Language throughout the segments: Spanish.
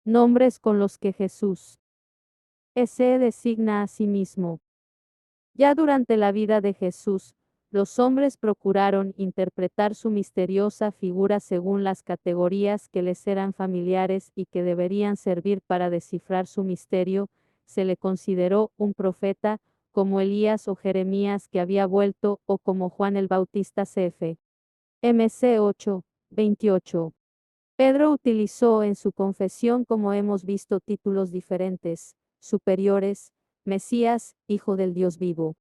Nombres con los que Jesús se designa a sí mismo. Ya durante la vida de Jesús, los hombres procuraron interpretar su misteriosa figura según las categorías que les eran familiares y que deberían servir para descifrar su misterio. Se le consideró un profeta, como Elías o Jeremías que había vuelto, o como Juan el Bautista cf. MC 8, 28. Pedro utilizó en su confesión, como hemos visto, títulos diferentes, superiores, Mesías, Hijo del Dios vivo.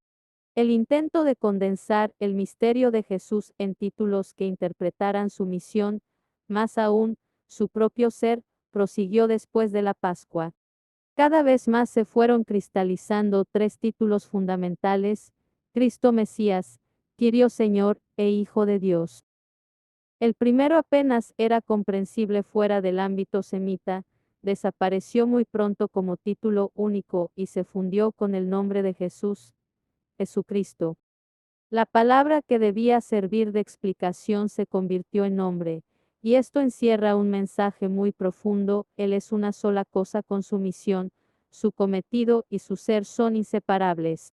El intento de condensar el misterio de Jesús en títulos que interpretaran su misión, más aún, su propio ser, prosiguió después de la Pascua. Cada vez más se fueron cristalizando tres títulos fundamentales: Cristo Mesías, Kyrio Señor e Hijo de Dios. El primero apenas era comprensible fuera del ámbito semita, desapareció muy pronto como título único y se fundió con el nombre de Jesús, Jesucristo. La palabra que debía servir de explicación se convirtió en nombre, y esto encierra un mensaje muy profundo: Él es una sola cosa con su misión, su cometido y su ser son inseparables.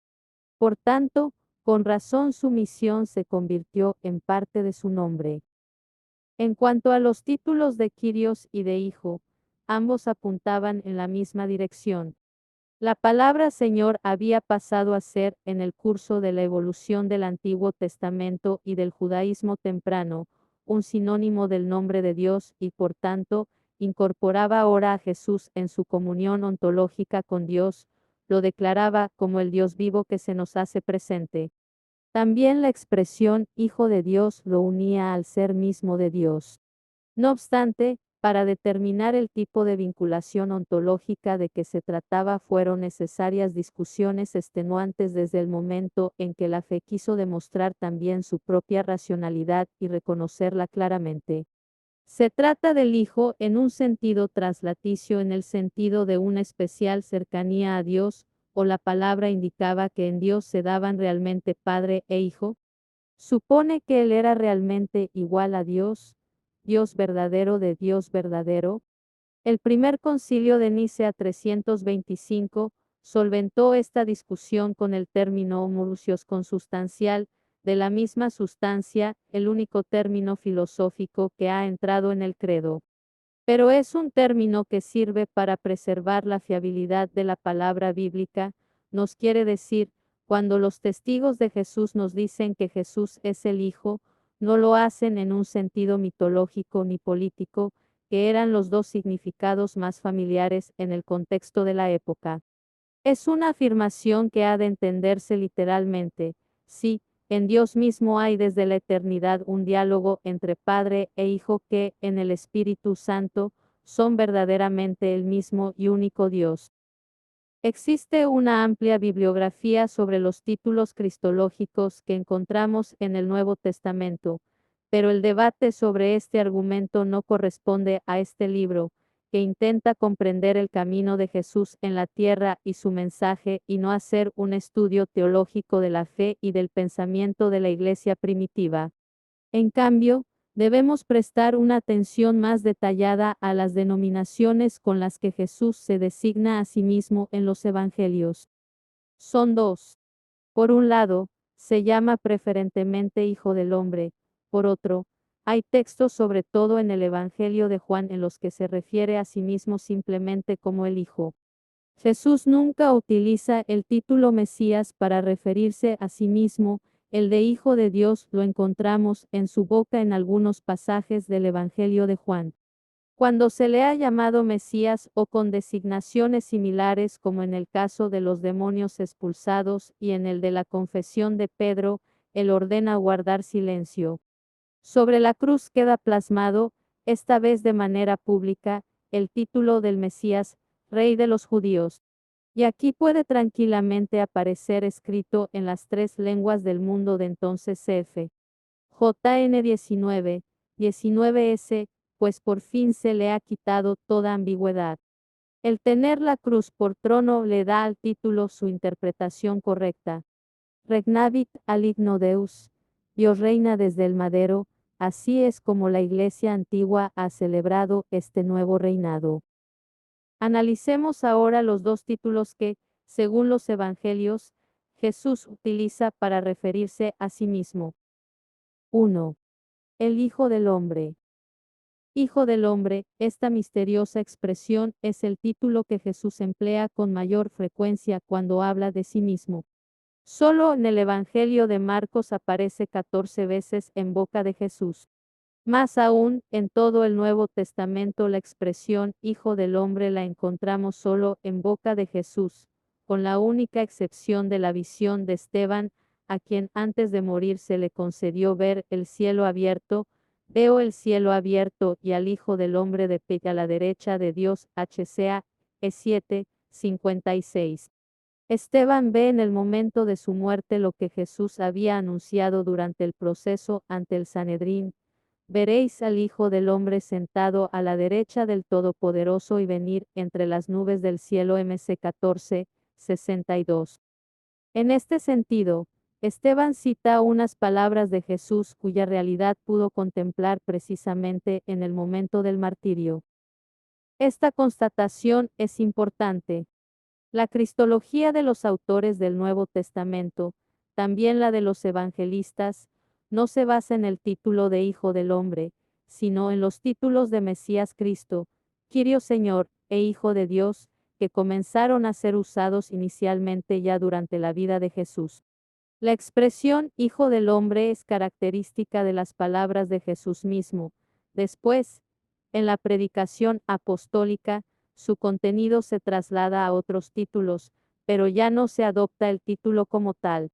Por tanto, con razón su misión se convirtió en parte de su nombre. En cuanto a los títulos de Kyrios y de Hijo, ambos apuntaban en la misma dirección. La palabra Señor había pasado a ser, en el curso de la evolución del Antiguo Testamento y del judaísmo temprano, un sinónimo del nombre de Dios y, por tanto, incorporaba ahora a Jesús en su comunión ontológica con Dios, lo declaraba como el Dios vivo que se nos hace presente. También la expresión Hijo de Dios lo unía al ser mismo de Dios. No obstante, para determinar el tipo de vinculación ontológica de que se trataba fueron necesarias discusiones extenuantes desde el momento en que la fe quiso demostrar también su propia racionalidad y reconocerla claramente. Se trata del Hijo en un sentido traslaticio, en el sentido de una especial cercanía a Dios, o la palabra indicaba que en Dios se daban realmente Padre e Hijo. Supone que Él era realmente igual a Dios, Dios verdadero de Dios verdadero. El primer concilio de Nicea 325 solventó esta discusión con el término homolusios consustancial, de la misma sustancia, el único término filosófico que ha entrado en el credo. Pero es un término que sirve para preservar la fiabilidad de la palabra bíblica. Nos quiere decir, cuando los testigos de Jesús nos dicen que Jesús es el Hijo, no lo hacen en un sentido mitológico ni político, que eran los dos significados más familiares en el contexto de la época. Es una afirmación que ha de entenderse literalmente. Sí, en Dios mismo hay desde la eternidad un diálogo entre Padre e Hijo que, en el Espíritu Santo, son verdaderamente el mismo y único Dios. Existe una amplia bibliografía sobre los títulos cristológicos que encontramos en el Nuevo Testamento, pero el debate sobre este argumento no corresponde a este libro, que intenta comprender el camino de Jesús en la tierra y su mensaje, y no hacer un estudio teológico de la fe y del pensamiento de la Iglesia primitiva. En cambio, debemos prestar una atención más detallada a las denominaciones con las que Jesús se designa a sí mismo en los Evangelios. Son dos. Por un lado, se llama preferentemente Hijo del Hombre; por otro, hay textos, sobre todo en el Evangelio de Juan, en los que se refiere a sí mismo simplemente como el Hijo. Jesús nunca utiliza el título Mesías para referirse a sí mismo. El de Hijo de Dios lo encontramos en su boca en algunos pasajes del Evangelio de Juan. Cuando se le ha llamado Mesías, o con designaciones similares, como en el caso de los demonios expulsados y en el de la confesión de Pedro, él ordena guardar silencio. Sobre la cruz queda plasmado, esta vez de manera pública, el título del Mesías, Rey de los Judíos. Y aquí puede tranquilamente aparecer escrito en las tres lenguas del mundo de entonces cf. JN 19, 19S, pues por fin se le ha quitado toda ambigüedad. El tener la cruz por trono le da al título su interpretación correcta. Regnavit aligno Deus, Dios reina desde el madero, Así es como la Iglesia antigua ha celebrado este nuevo reinado. Analicemos ahora los dos títulos que, según los Evangelios, Jesús utiliza para referirse a sí mismo. 1. El Hijo del Hombre. Hijo del Hombre, esta misteriosa expresión es el título que Jesús emplea con mayor frecuencia cuando habla de sí mismo. Solo en el Evangelio de Marcos aparece 14 veces en boca de Jesús. Más aún, en todo el Nuevo Testamento la expresión Hijo del Hombre la encontramos solo en boca de Jesús, con la única excepción de la visión de Esteban, a quien antes de morir se le concedió ver el cielo abierto. Veo el cielo abierto y al Hijo del Hombre de pie a la derecha de Dios. HCA E7, 56. Esteban ve en el momento de su muerte lo que Jesús había anunciado durante el proceso ante el Sanedrín. Veréis al Hijo del Hombre sentado a la derecha del Todopoderoso y venir entre las nubes del cielo. MC 14, 62. En este sentido, Esteban cita unas palabras de Jesús cuya realidad pudo contemplar precisamente en el momento del martirio. Esta constatación es importante. La cristología de los autores del Nuevo Testamento, también la de los evangelistas, no se basa en el título de Hijo del Hombre, sino en los títulos de Mesías Cristo, Kyrios Señor, e Hijo de Dios, que comenzaron a ser usados inicialmente ya durante la vida de Jesús. La expresión Hijo del Hombre es característica de las palabras de Jesús mismo. Después, en la predicación apostólica, su contenido se traslada a otros títulos, pero ya no se adopta el título como tal.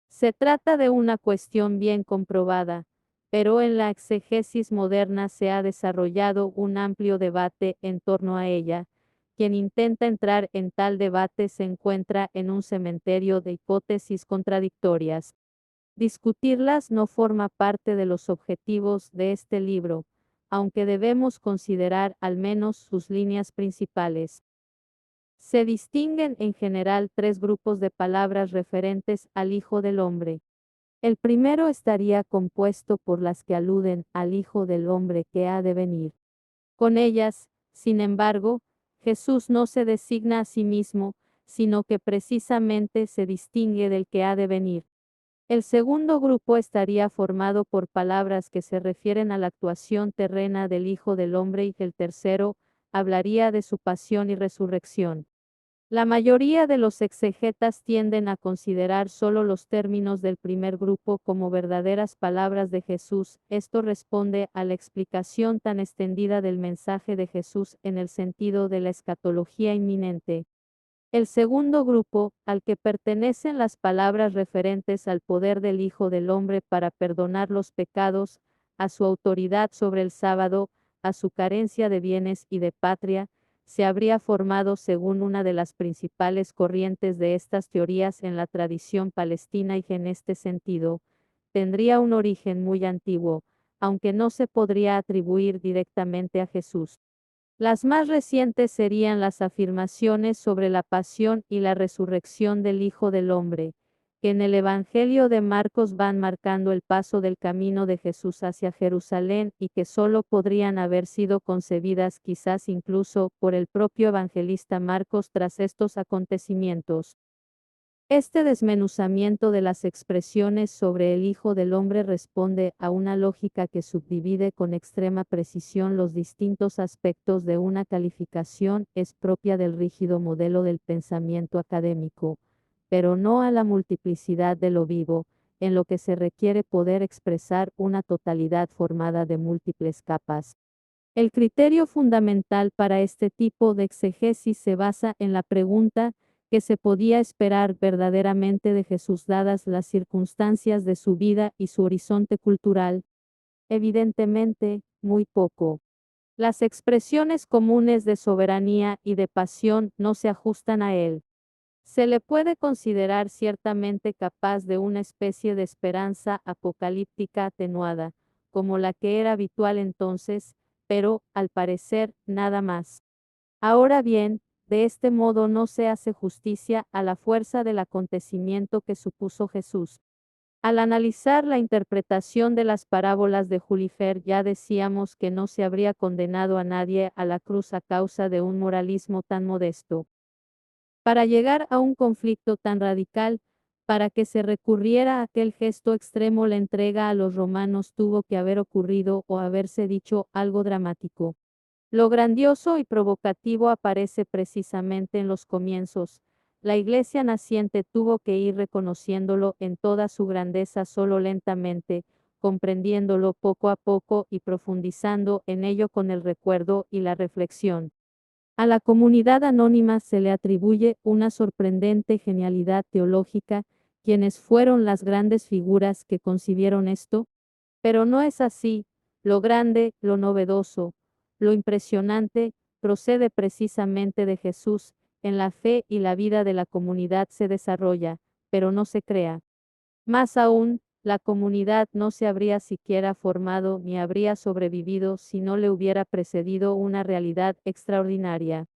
Se trata de una cuestión bien comprobada, pero en la exegesis moderna se ha desarrollado un amplio debate en torno a ella. Quien intenta entrar en tal debate se encuentra en un cementerio de hipótesis contradictorias. Discutirlas no forma parte de los objetivos de este libro, aunque debemos considerar al menos sus líneas principales. Se distinguen en general tres grupos de palabras referentes al Hijo del Hombre. El primero estaría compuesto por las que aluden al Hijo del Hombre que ha de venir. Con ellas, sin embargo, Jesús no se designa a sí mismo, sino que precisamente se distingue del que ha de venir. El segundo grupo estaría formado por palabras que se refieren a la actuación terrena del Hijo del Hombre y el tercero hablaría de su pasión y resurrección. La mayoría de los exegetas tienden a considerar solo los términos del primer grupo como verdaderas palabras de Jesús. Esto responde a la explicación tan extendida del mensaje de Jesús en el sentido de la escatología inminente. El segundo grupo, al que pertenecen las palabras referentes al poder del Hijo del Hombre para perdonar los pecados, a su autoridad sobre el sábado, a su carencia de bienes y de patria, se habría formado según una de las principales corrientes de estas teorías en la tradición palestina y que en este sentido, tendría un origen muy antiguo, aunque no se podría atribuir directamente a Jesús. Las más recientes serían las afirmaciones sobre la pasión y la resurrección del Hijo del Hombre, que en el Evangelio de Marcos van marcando el paso del camino de Jesús hacia Jerusalén y que solo podrían haber sido concebidas quizás incluso por el propio evangelista Marcos tras estos acontecimientos. Este desmenuzamiento de las expresiones sobre el Hijo del Hombre responde a una lógica que subdivide con extrema precisión los distintos aspectos de una calificación, es propia del rígido modelo del pensamiento académico, pero no a la multiplicidad de lo vivo, en lo que se requiere poder expresar una totalidad formada de múltiples capas. El criterio fundamental para este tipo de exegesis se basa en la pregunta, ¿qué se podía esperar verdaderamente de Jesús dadas las circunstancias de su vida y su horizonte cultural? Evidentemente, muy poco. Las expresiones comunes de soberanía y de pasión no se ajustan a él. Se le puede considerar ciertamente capaz de una especie de esperanza apocalíptica atenuada, como la que era habitual entonces, pero, al parecer, nada más. Ahora bien, de este modo no se hace justicia a la fuerza del acontecimiento que supuso Jesús. Al analizar la interpretación de las parábolas de Gulliver, ya decíamos que no se habría condenado a nadie a la cruz a causa de un moralismo tan modesto. Para llegar a un conflicto tan radical, para que se recurriera a aquel gesto extremo, la entrega a los romanos tuvo que haber ocurrido o haberse dicho algo dramático. Lo grandioso y provocativo aparece precisamente en los comienzos. La iglesia naciente tuvo que ir reconociéndolo en toda su grandeza solo lentamente, comprendiéndolo poco a poco y profundizando en ello con el recuerdo y la reflexión. A la comunidad anónima se le atribuye una sorprendente genialidad teológica, quienes fueron las grandes figuras que concibieron esto, pero no es así. Lo grande, lo novedoso, lo impresionante, procede precisamente de Jesús. En la fe y la vida de la comunidad se desarrolla, pero no se crea. Más aún, la comunidad no se habría siquiera formado ni habría sobrevivido si no le hubiera precedido una realidad extraordinaria.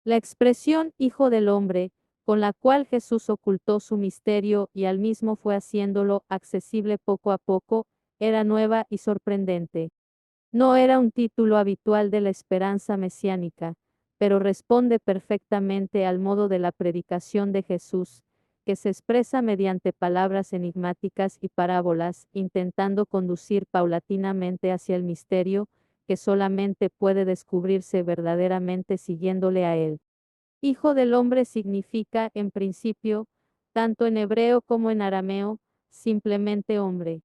La expresión Hijo del Hombre, con la cual Jesús ocultó su misterio y al mismo fue haciéndolo accesible poco a poco, era nueva y sorprendente. No era un título habitual de la esperanza mesiánica, pero responde perfectamente al modo de la predicación de Jesús, que se expresa mediante palabras enigmáticas y parábolas, intentando conducir paulatinamente hacia el misterio, que solamente puede descubrirse verdaderamente siguiéndole a él. Hijo del hombre significa, en principio, tanto en hebreo como en arameo, simplemente hombre.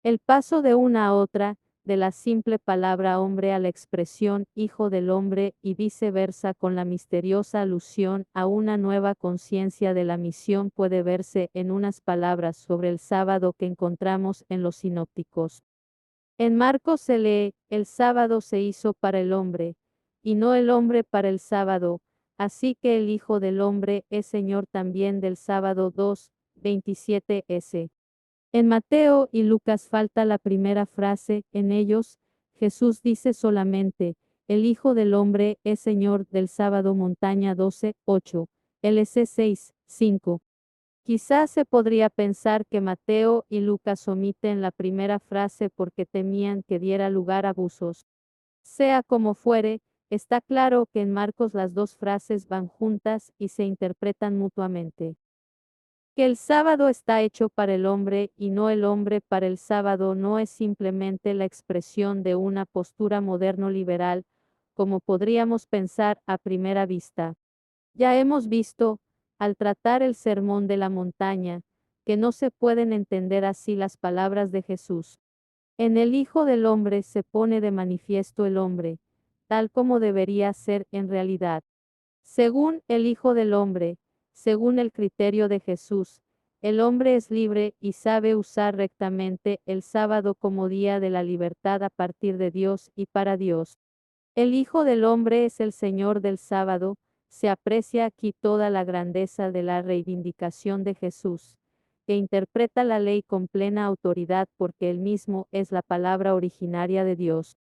El paso de una a otra, de la simple palabra hombre a la expresión hijo del hombre y viceversa con la misteriosa alusión a una nueva conciencia de la misión puede verse en unas palabras sobre el sábado que encontramos en los sinópticos. En Marcos se lee, el sábado se hizo para el hombre, y no el hombre para el sábado, así que el Hijo del Hombre es Señor también del sábado 2:27 En Mateo y Lucas falta la primera frase, en ellos, Jesús dice solamente, el Hijo del Hombre es Señor del sábado montaña 12:8, LC 6:5. Quizás se podría pensar que Mateo y Lucas omiten la primera frase porque temían que diera lugar a abusos. Sea como fuere, está claro que en Marcos las dos frases van juntas y se interpretan mutuamente. Que el sábado está hecho para el hombre y no el hombre para el sábado no es simplemente la expresión de una postura moderno-liberal, como podríamos pensar a primera vista. Ya hemos visto, al tratar el sermón de la montaña, que no se pueden entender así las palabras de Jesús. En el Hijo del Hombre se pone de manifiesto el hombre, tal como debería ser en realidad. Según el Hijo del Hombre, según el criterio de Jesús, el hombre es libre y sabe usar rectamente el sábado como día de la libertad a partir de Dios y para Dios. El Hijo del Hombre es el Señor del sábado, se aprecia aquí toda la grandeza de la reivindicación de Jesús, que interpreta la ley con plena autoridad porque él mismo es la palabra originaria de Dios.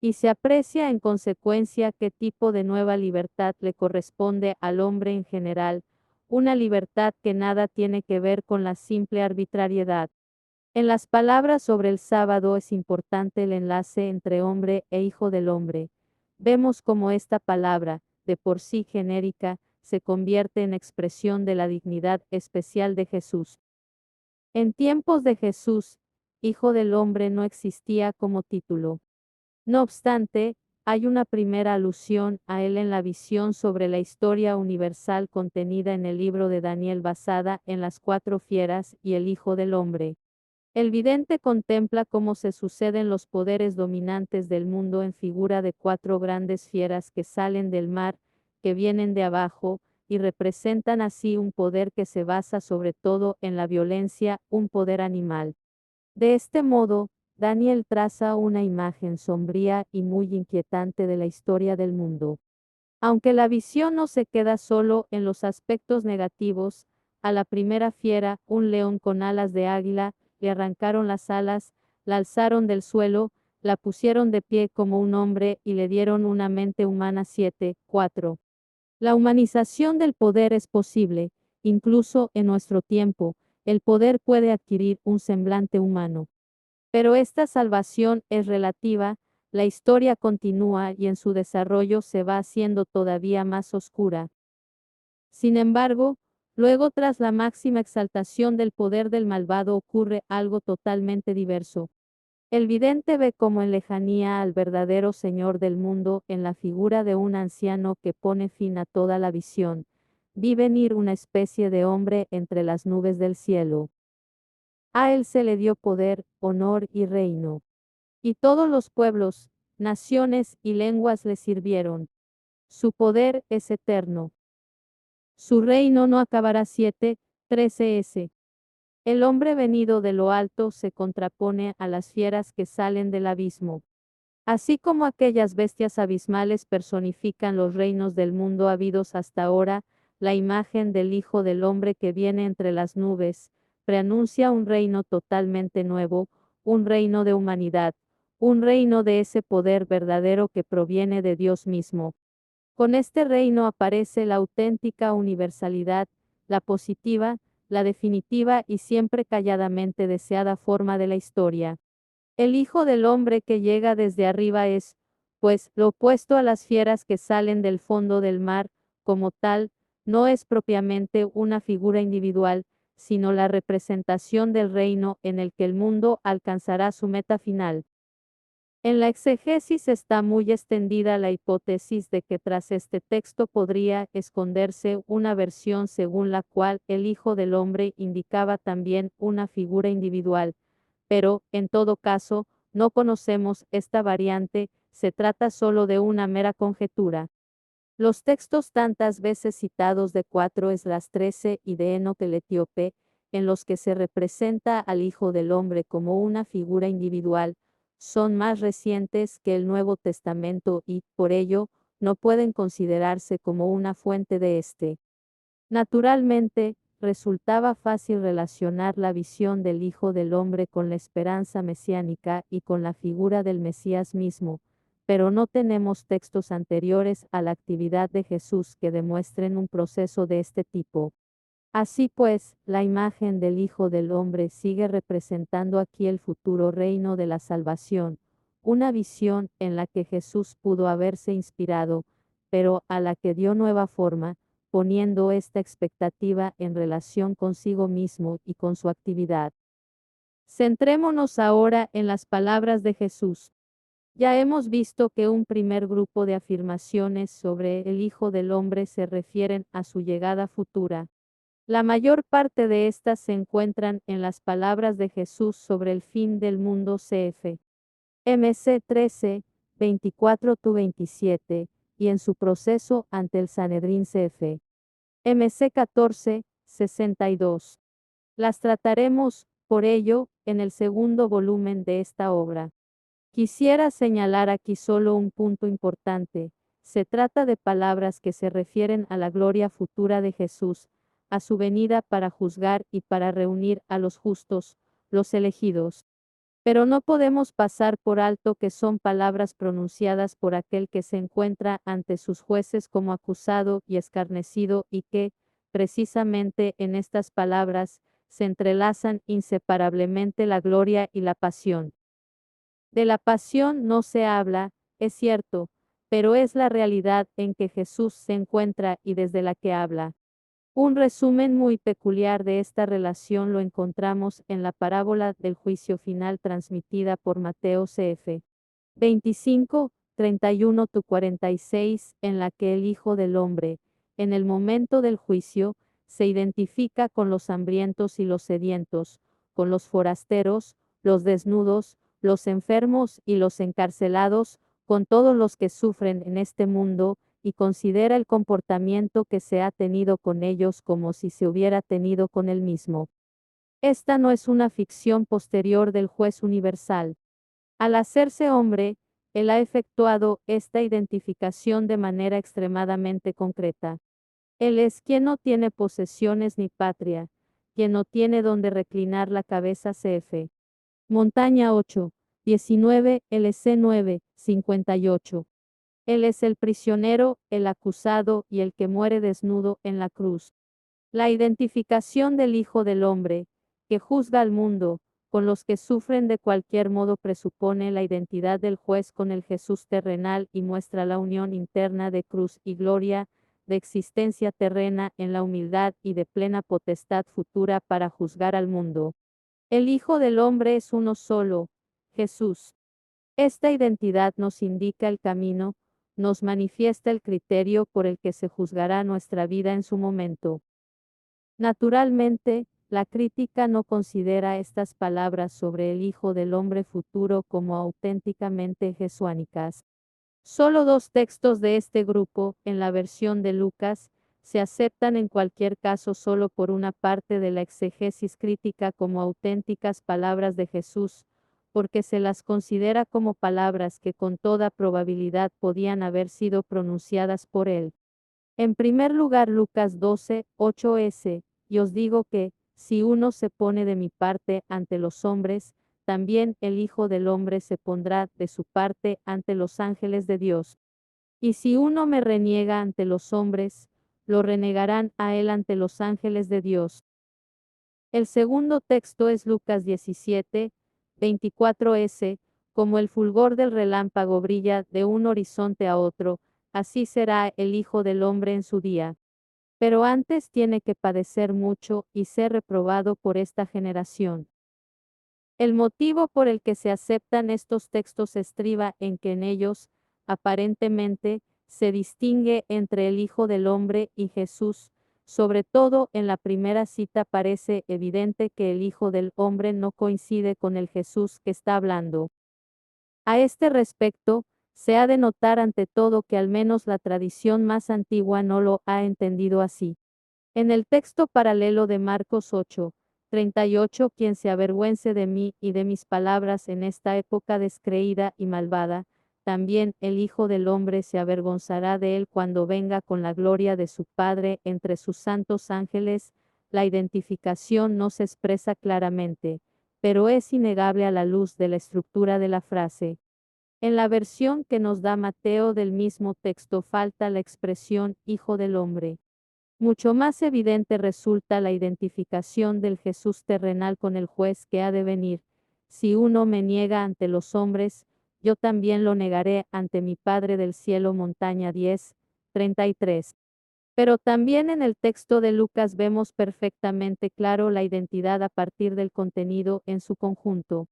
Y se aprecia en consecuencia qué tipo de nueva libertad le corresponde al hombre en general, una libertad que nada tiene que ver con la simple arbitrariedad. En las palabras sobre el sábado es importante el enlace entre hombre e hijo del hombre. Vemos cómo esta palabra, de por sí genérica, se convierte en expresión de la dignidad especial de Jesús. En tiempos de Jesús, Hijo del Hombre no existía como título. No obstante, hay una primera alusión a él en la visión sobre la historia universal contenida en el libro de Daniel basada en las cuatro fieras y el Hijo del Hombre. El vidente contempla cómo se suceden los poderes dominantes del mundo en figura de cuatro grandes fieras que salen del mar, que vienen de abajo, y representan así un poder que se basa sobre todo en la violencia, un poder animal. De este modo, Daniel traza una imagen sombría y muy inquietante de la historia del mundo. Aunque la visión no se queda solo en los aspectos negativos, a la primera fiera, un león con alas de águila, le arrancaron las alas, la alzaron del suelo, la pusieron de pie como un hombre y le dieron una mente humana 7:4. La humanización del poder es posible, incluso en nuestro tiempo, el poder puede adquirir un semblante humano. Pero esta salvación es relativa, la historia continúa y en su desarrollo se va haciendo todavía más oscura. Sin embargo, luego tras la máxima exaltación del poder del malvado ocurre algo totalmente diverso. El vidente ve como en lejanía al verdadero Señor del mundo en la figura de un anciano que pone fin a toda la visión. Vi venir una especie de hombre entre las nubes del cielo. A él se le dio poder, honor y reino. Y todos los pueblos, naciones y lenguas le sirvieron. Su poder es eterno. Su reino no acabará. 7:13. El hombre venido de lo alto se contrapone a las fieras que salen del abismo. Así como aquellas bestias abismales personifican los reinos del mundo habidos hasta ahora, la imagen del Hijo del Hombre que viene entre las nubes, preanuncia un reino totalmente nuevo, un reino de humanidad, un reino de ese poder verdadero que proviene de Dios mismo. Con este reino aparece la auténtica universalidad, la positiva, la definitiva y siempre calladamente deseada forma de la historia. El Hijo del Hombre que llega desde arriba es, pues, lo opuesto a las fieras que salen del fondo del mar, como tal, no es propiamente una figura individual, sino la representación del reino en el que el mundo alcanzará su meta final. En la exegesis está muy extendida la hipótesis de que tras este texto podría esconderse una versión según la cual el Hijo del Hombre indicaba también una figura individual, pero, en todo caso, no conocemos esta variante, se trata solo de una mera conjetura. Los textos tantas veces citados de 4 Esdras 13 y de Enoc el etíope, en los que se representa al Hijo del Hombre como una figura individual, son más recientes que el Nuevo Testamento y, por ello, no pueden considerarse como una fuente de este. Naturalmente, resultaba fácil relacionar la visión del Hijo del Hombre con la esperanza mesiánica y con la figura del Mesías mismo, pero no tenemos textos anteriores a la actividad de Jesús que demuestren un proceso de este tipo. Así pues, la imagen del Hijo del Hombre sigue representando aquí el futuro reino de la salvación, una visión en la que Jesús pudo haberse inspirado, pero a la que dio nueva forma, poniendo esta expectativa en relación consigo mismo y con su actividad. Centrémonos ahora en las palabras de Jesús. Ya hemos visto que un primer grupo de afirmaciones sobre el Hijo del Hombre se refieren a su llegada futura. La mayor parte de estas se encuentran en las palabras de Jesús sobre el fin del mundo cf. MC 13, 24-27, y en su proceso ante el Sanedrín cf. MC 14, 62. Las trataremos, por ello, en el segundo volumen de esta obra. Quisiera señalar aquí solo un punto importante. Se trata de palabras que se refieren a la gloria futura de Jesús, a su venida para juzgar y para reunir a los justos, los elegidos. Pero no podemos pasar por alto que son palabras pronunciadas por aquel que se encuentra ante sus jueces como acusado y escarnecido y que, precisamente en estas palabras, se entrelazan inseparablemente la gloria y la pasión. De la pasión no se habla, es cierto, pero es la realidad en que Jesús se encuentra y desde la que habla. Un resumen muy peculiar de esta relación lo encontramos en la parábola del juicio final transmitida por Mateo cf. 25, 31-46, en la que el Hijo del Hombre, en el momento del juicio, se identifica con los hambrientos y los sedientos, con los forasteros, los desnudos, los enfermos y los encarcelados, con todos los que sufren en este mundo, y considera el comportamiento que se ha tenido con ellos como si se hubiera tenido con él mismo. Esta no es una ficción posterior del juez universal. Al hacerse hombre, él ha efectuado esta identificación de manera extremadamente concreta. Él es quien no tiene posesiones ni patria, quien no tiene donde reclinar la cabeza cf. Montaña 8, 19, LC 9, 58. Él es el prisionero, el acusado y el que muere desnudo en la cruz. La identificación del Hijo del Hombre, que juzga al mundo, con los que sufren de cualquier modo presupone la identidad del juez con el Jesús terrenal y muestra la unión interna de cruz y gloria, de existencia terrena en la humildad y de plena potestad futura para juzgar al mundo. El Hijo del Hombre es uno solo, Jesús. Esta identidad nos indica el camino, nos manifiesta el criterio por el que se juzgará nuestra vida en su momento. Naturalmente, la crítica no considera estas palabras sobre el Hijo del Hombre futuro como auténticamente jesuánicas. Solo dos textos de este grupo, en la versión de Lucas, se aceptan en cualquier caso solo por una parte de la exegesis crítica como auténticas palabras de Jesús, porque se las considera como palabras que con toda probabilidad podían haber sido pronunciadas por él. En primer lugar, Lucas 12, 8s, y os digo que, si uno se pone de mi parte ante los hombres, también el Hijo del Hombre se pondrá de su parte ante los ángeles de Dios. Y si uno me reniega ante los hombres, lo renegarán a él ante los ángeles de Dios. El segundo texto es Lucas 17, 24s, como el fulgor del relámpago brilla de un horizonte a otro, así será el Hijo del Hombre en su día. Pero antes tiene que padecer mucho y ser reprobado por esta generación. El motivo por el que se aceptan estos textos estriba en que en ellos, aparentemente, se distingue entre el Hijo del Hombre y Jesús. Sobre todo en la primera cita parece evidente que el Hijo del Hombre no coincide con el Jesús que está hablando. A este respecto, se ha de notar ante todo que al menos la tradición más antigua no lo ha entendido así. En el texto paralelo de Marcos 8, 38, quien se avergüence de mí y de mis palabras en esta época descreída y malvada, también el Hijo del Hombre se avergonzará de él cuando venga con la gloria de su Padre entre sus santos ángeles. La identificación no se expresa claramente, pero es innegable a la luz de la estructura de la frase. En la versión que nos da Mateo del mismo texto falta la expresión Hijo del Hombre. Mucho más evidente resulta la identificación del Jesús terrenal con el juez que ha de venir. Si uno me niega ante los hombres, yo también lo negaré ante mi Padre del cielo. Montaña 10, 33. Pero también en el texto de Lucas vemos perfectamente claro la identidad a partir del contenido en su conjunto.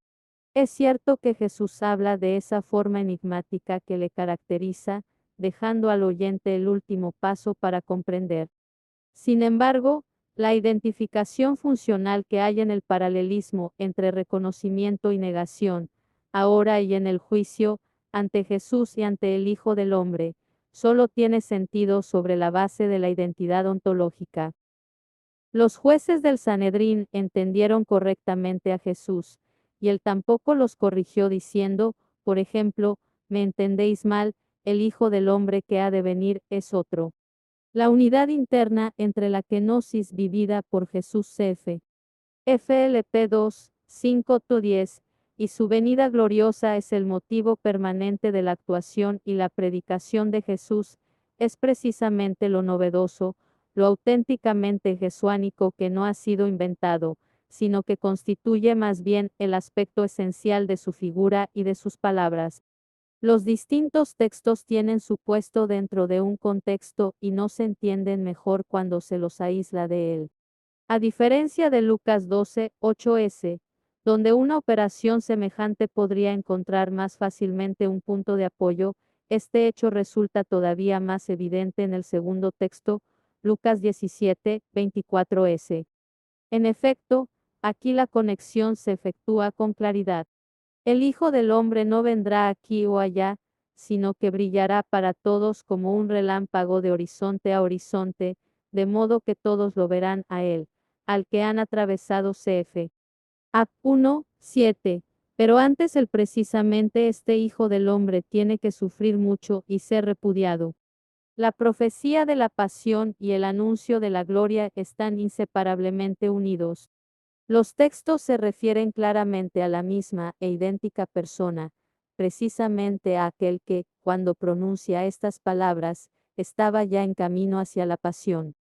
Es cierto que Jesús habla de esa forma enigmática que le caracteriza, dejando al oyente el último paso para comprender. Sin embargo, la identificación funcional que hay en el paralelismo entre reconocimiento y negación, ahora y en el juicio, ante Jesús y ante el Hijo del Hombre, solo tiene sentido sobre la base de la identidad ontológica. Los jueces del Sanedrín entendieron correctamente a Jesús, y él tampoco los corrigió diciendo, por ejemplo, me entendéis mal, el Hijo del Hombre que ha de venir es otro. La unidad interna entre la kenosis vivida por Jesús CF. FLP 2, 5-10, y su venida gloriosa es el motivo permanente de la actuación y la predicación de Jesús, es precisamente lo novedoso, lo auténticamente jesuánico que no ha sido inventado, sino que constituye más bien el aspecto esencial de su figura y de sus palabras. Los distintos textos tienen su puesto dentro de un contexto y no se entienden mejor cuando se los aísla de él. A diferencia de Lucas 12, 8s, donde una operación semejante podría encontrar más fácilmente un punto de apoyo, este hecho resulta todavía más evidente en el segundo texto, Lucas 17, 24s. En efecto, aquí la conexión se efectúa con claridad. El Hijo del Hombre no vendrá aquí o allá, sino que brillará para todos como un relámpago de horizonte a horizonte, de modo que todos lo verán a él, al que han atravesado CF. A 1, 7. Pero antes el precisamente este Hijo del Hombre tiene que sufrir mucho y ser repudiado. La profecía de la pasión y el anuncio de la gloria están inseparablemente unidos. Los textos se refieren claramente a la misma e idéntica persona, precisamente a aquel que, cuando pronuncia estas palabras, estaba ya en camino hacia la pasión.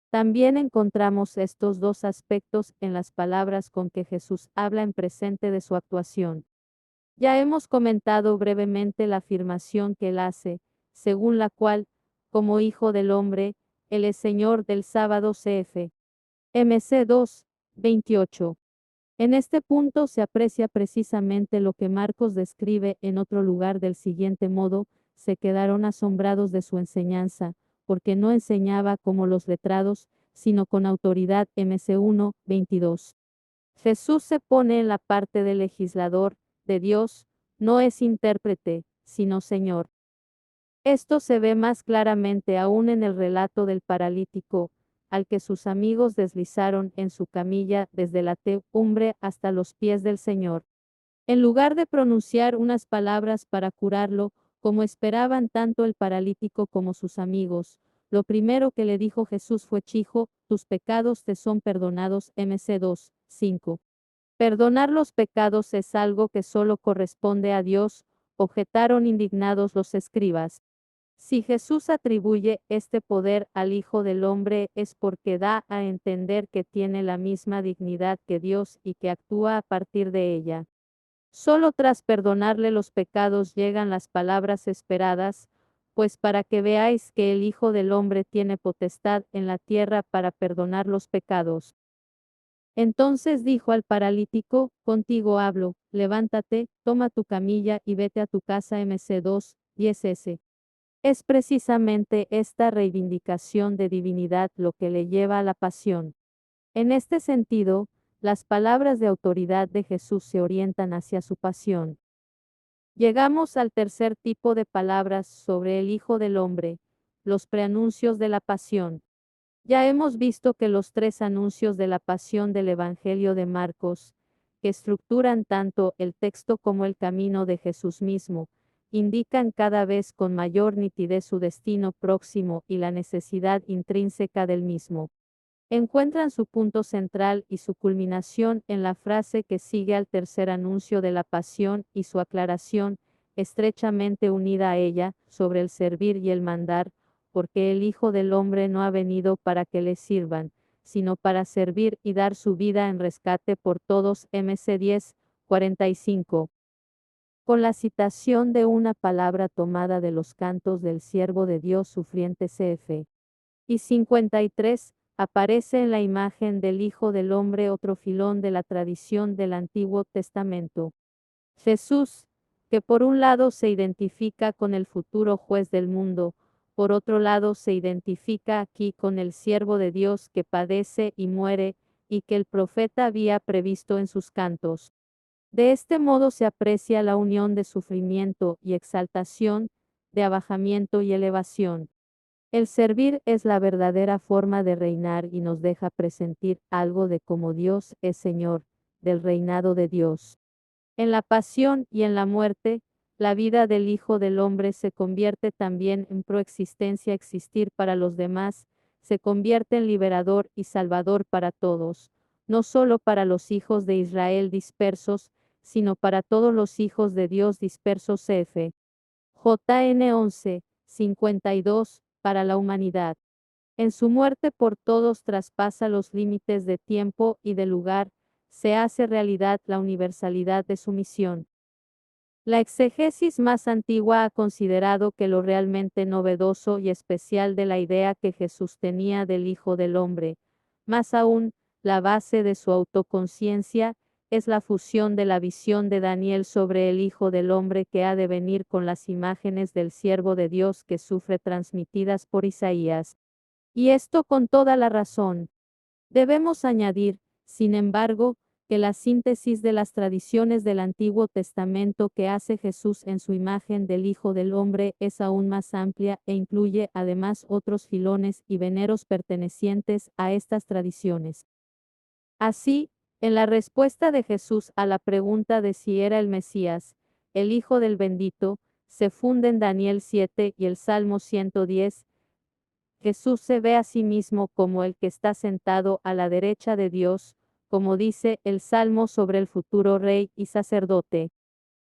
También encontramos estos dos aspectos en las palabras con que Jesús habla en presente de su actuación. Ya hemos comentado brevemente la afirmación que él hace, según la cual, como Hijo del Hombre, él es Señor del sábado cf. MC 2, 28. En este punto se aprecia precisamente lo que Marcos describe en otro lugar del siguiente modo: se quedaron asombrados de su enseñanza, porque no enseñaba como los letrados, sino con autoridad. MC 1, 22. Jesús se pone en la parte del legislador, de Dios, no es intérprete, sino Señor. Esto se ve más claramente aún en el relato del paralítico, al que sus amigos deslizaron en su camilla desde la techumbre hasta los pies del Señor. En lugar de pronunciar unas palabras para curarlo, como esperaban tanto el paralítico como sus amigos, lo primero que le dijo Jesús fue: Chico, tus pecados te son perdonados. MC 2, 5. Perdonar los pecados es algo que solo corresponde a Dios, objetaron indignados los escribas. Si Jesús atribuye este poder al Hijo del Hombre, es porque da a entender que tiene la misma dignidad que Dios y que actúa a partir de ella. Solo tras perdonarle los pecados llegan las palabras esperadas, pues para que veáis que el Hijo del Hombre tiene potestad en la tierra para perdonar los pecados. Entonces dijo al paralítico: contigo hablo, levántate, toma tu camilla y vete a tu casa. MC 2, 10s. Es precisamente esta reivindicación de divinidad lo que le lleva a la pasión. En este sentido, las palabras de autoridad de Jesús se orientan hacia su pasión. Llegamos al tercer tipo de palabras sobre el Hijo del Hombre, los preanuncios de la pasión. Ya hemos visto que los tres anuncios de la pasión del Evangelio de Marcos, que estructuran tanto el texto como el camino de Jesús mismo, indican cada vez con mayor nitidez su destino próximo y la necesidad intrínseca del mismo. Encuentran su punto central y su culminación en la frase que sigue al tercer anuncio de la pasión y su aclaración, estrechamente unida a ella, sobre el servir y el mandar, porque el Hijo del Hombre no ha venido para que le sirvan, sino para servir y dar su vida en rescate por todos. MC 10, 45. Con la citación de una palabra tomada de los cantos del siervo de Dios sufriente cf. Y 53, aparece en la imagen del Hijo del Hombre otro filón de la tradición del Antiguo Testamento. Jesús, que por un lado se identifica con el futuro juez del mundo, por otro lado se identifica aquí con el siervo de Dios que padece y muere, y que el profeta había previsto en sus cantos. De este modo se aprecia la unión de sufrimiento y exaltación, de abajamiento y elevación. El servir es la verdadera forma de reinar y nos deja presentir algo de cómo Dios es Señor, del reinado de Dios. En la pasión y en la muerte, la vida del Hijo del Hombre se convierte también en proexistencia, existir para los demás, se convierte en liberador y salvador para todos, no solo para los hijos de Israel dispersos, sino para todos los hijos de Dios dispersos. F. JN 11, 52, para la humanidad. En su muerte por todos traspasa los límites de tiempo y de lugar, se hace realidad la universalidad de su misión. La exégesis más antigua ha considerado que lo realmente novedoso y especial de la idea que Jesús tenía del Hijo del Hombre, más aún, la base de su autoconciencia, es la fusión de la visión de Daniel sobre el Hijo del Hombre que ha de venir con las imágenes del siervo de Dios que sufre transmitidas por Isaías. Y esto con toda la razón. Debemos añadir, sin embargo, que la síntesis de las tradiciones del Antiguo Testamento que hace Jesús en su imagen del Hijo del Hombre es aún más amplia e incluye además otros filones y veneros pertenecientes a estas tradiciones. Así, en la respuesta de Jesús a la pregunta de si era el Mesías, el Hijo del Bendito, se funden Daniel 7 y el Salmo 110. Jesús se ve a sí mismo como el que está sentado a la derecha de Dios, como dice el Salmo sobre el futuro rey y sacerdote.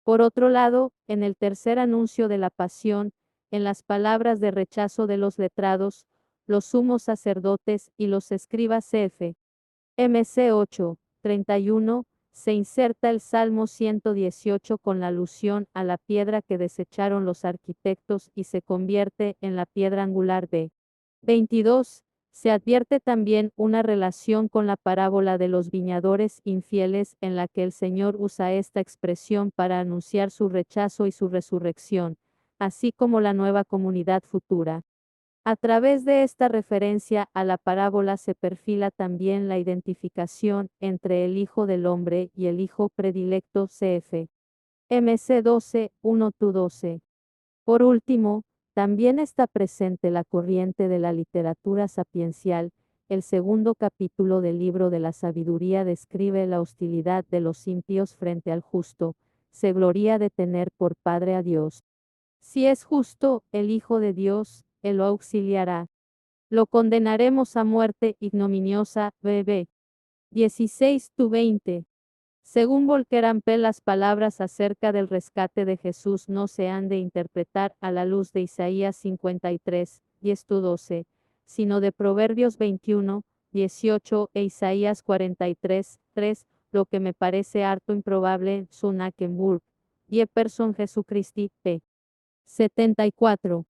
Por otro lado, en el tercer anuncio de la pasión, en las palabras de rechazo de los letrados, los sumos sacerdotes y los escribas cf. MC 8, 31, se inserta el Salmo 118 con la alusión a la piedra que desecharon los arquitectos y se convierte en la piedra angular b. 22. Se advierte también una relación con la parábola de los viñadores infieles en la que el Señor usa esta expresión para anunciar su rechazo y su resurrección, así como la nueva comunidad futura. A través de esta referencia a la parábola se perfila también la identificación entre el Hijo del Hombre y el Hijo predilecto cf. MC 12, 1-12. Por último, también está presente la corriente de la literatura sapiencial. El segundo capítulo del libro de la sabiduría describe la hostilidad de los impíos frente al justo. Se gloría de tener por Padre a Dios. Si es justo, el Hijo de Dios, Él lo auxiliará. Lo condenaremos a muerte ignominiosa, bb. 16-20. Según Volker Ampel, las palabras acerca del rescate de Jesús no se han de interpretar a la luz de Isaías 53, 10-12, sino de Proverbios 21, 18 e Isaías 43, 3, lo que me parece harto improbable, Sunakenburg, Jefferson Jesucristi, p. 74.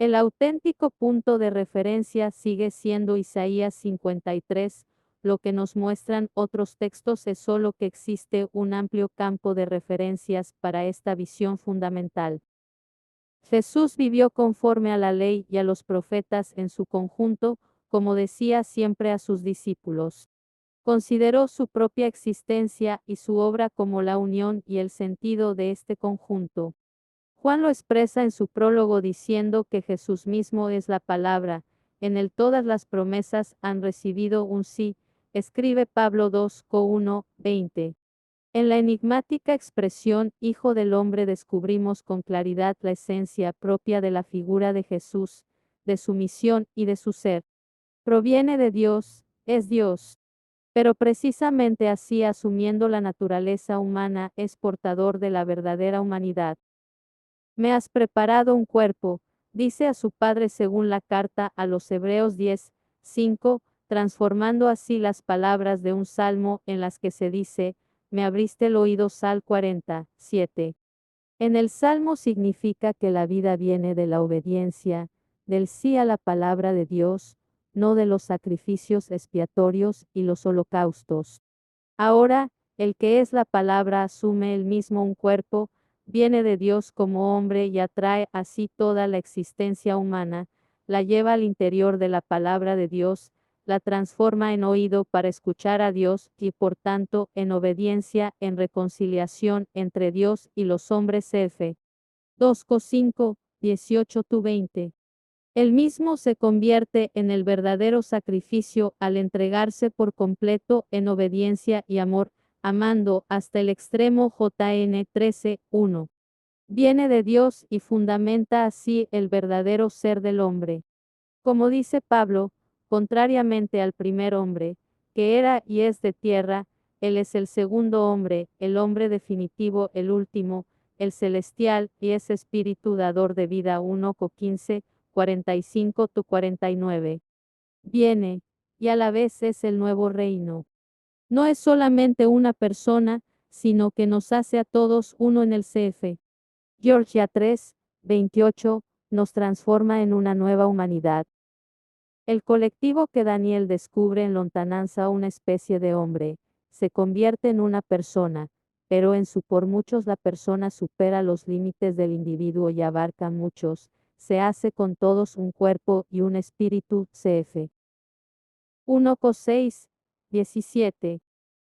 El auténtico punto de referencia sigue siendo Isaías 53, lo que nos muestran otros textos es solo que existe un amplio campo de referencias para esta visión fundamental. Jesús vivió conforme a la ley y a los profetas en su conjunto, como decía siempre a sus discípulos. Consideró su propia existencia y su obra como la unión y el sentido de este conjunto. Juan lo expresa en su prólogo diciendo que Jesús mismo es la palabra, en él todas las promesas han recibido un sí, escribe Pablo 2:1, 20. En la enigmática expresión Hijo del Hombre descubrimos con claridad la esencia propia de la figura de Jesús, de su misión y de su ser. Proviene de Dios, es Dios. Pero precisamente así, asumiendo la naturaleza humana, es portador de la verdadera humanidad. Me has preparado un cuerpo, dice a su padre según la carta a los Hebreos 10, 5, transformando así las palabras de un salmo en las que se dice, me abriste el oído Sal 40, 7. En el salmo significa que la vida viene de la obediencia, del sí a la palabra de Dios, no de los sacrificios expiatorios y los holocaustos. Ahora, el que es la palabra asume él mismo un cuerpo, viene de Dios como hombre y atrae así toda la existencia humana, la lleva al interior de la palabra de Dios, la transforma en oído para escuchar a Dios y por tanto en obediencia, en reconciliación entre Dios y los hombres f. 2:5, 18-20. Él mismo se convierte en el verdadero sacrificio al entregarse por completo en obediencia y amor, amando hasta el extremo. JN 13:1. Viene de Dios y fundamenta así el verdadero ser del hombre. Como dice Pablo, contrariamente al primer hombre, que era y es de tierra, Él es el segundo hombre, el hombre definitivo, el último, el celestial, y es espíritu dador de vida. 1:15, 45-49. Viene, y a la vez es el nuevo reino. No es solamente una persona, sino que nos hace a todos uno en el CF. Georgia 3, 28, nos transforma en una nueva humanidad. El colectivo que Daniel descubre en lontananza, una especie de hombre, se convierte en una persona, pero en su por muchos la persona supera los límites del individuo y abarca muchos, se hace con todos un cuerpo y un espíritu. Cf. 1:6, 17.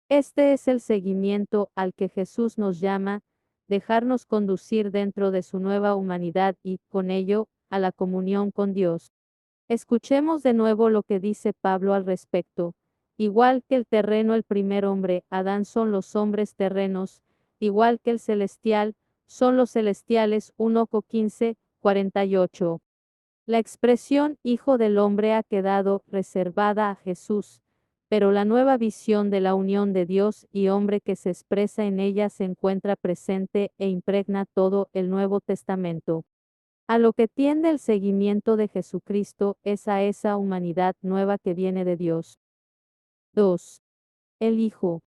Este es el seguimiento al que Jesús nos llama, dejarnos conducir dentro de su nueva humanidad y, con ello, a la comunión con Dios. Escuchemos de nuevo lo que dice Pablo al respecto. Igual que el terreno, el primer hombre, Adán, son los hombres terrenos, igual que el celestial, son los celestiales. 1:15, 48. La expresión Hijo del Hombre ha quedado reservada a Jesús, pero la nueva visión de la unión de Dios y hombre que se expresa en ella se encuentra presente e impregna todo el Nuevo Testamento. A lo que tiende el seguimiento de Jesucristo es a esa humanidad nueva que viene de Dios. 2. El Hijo.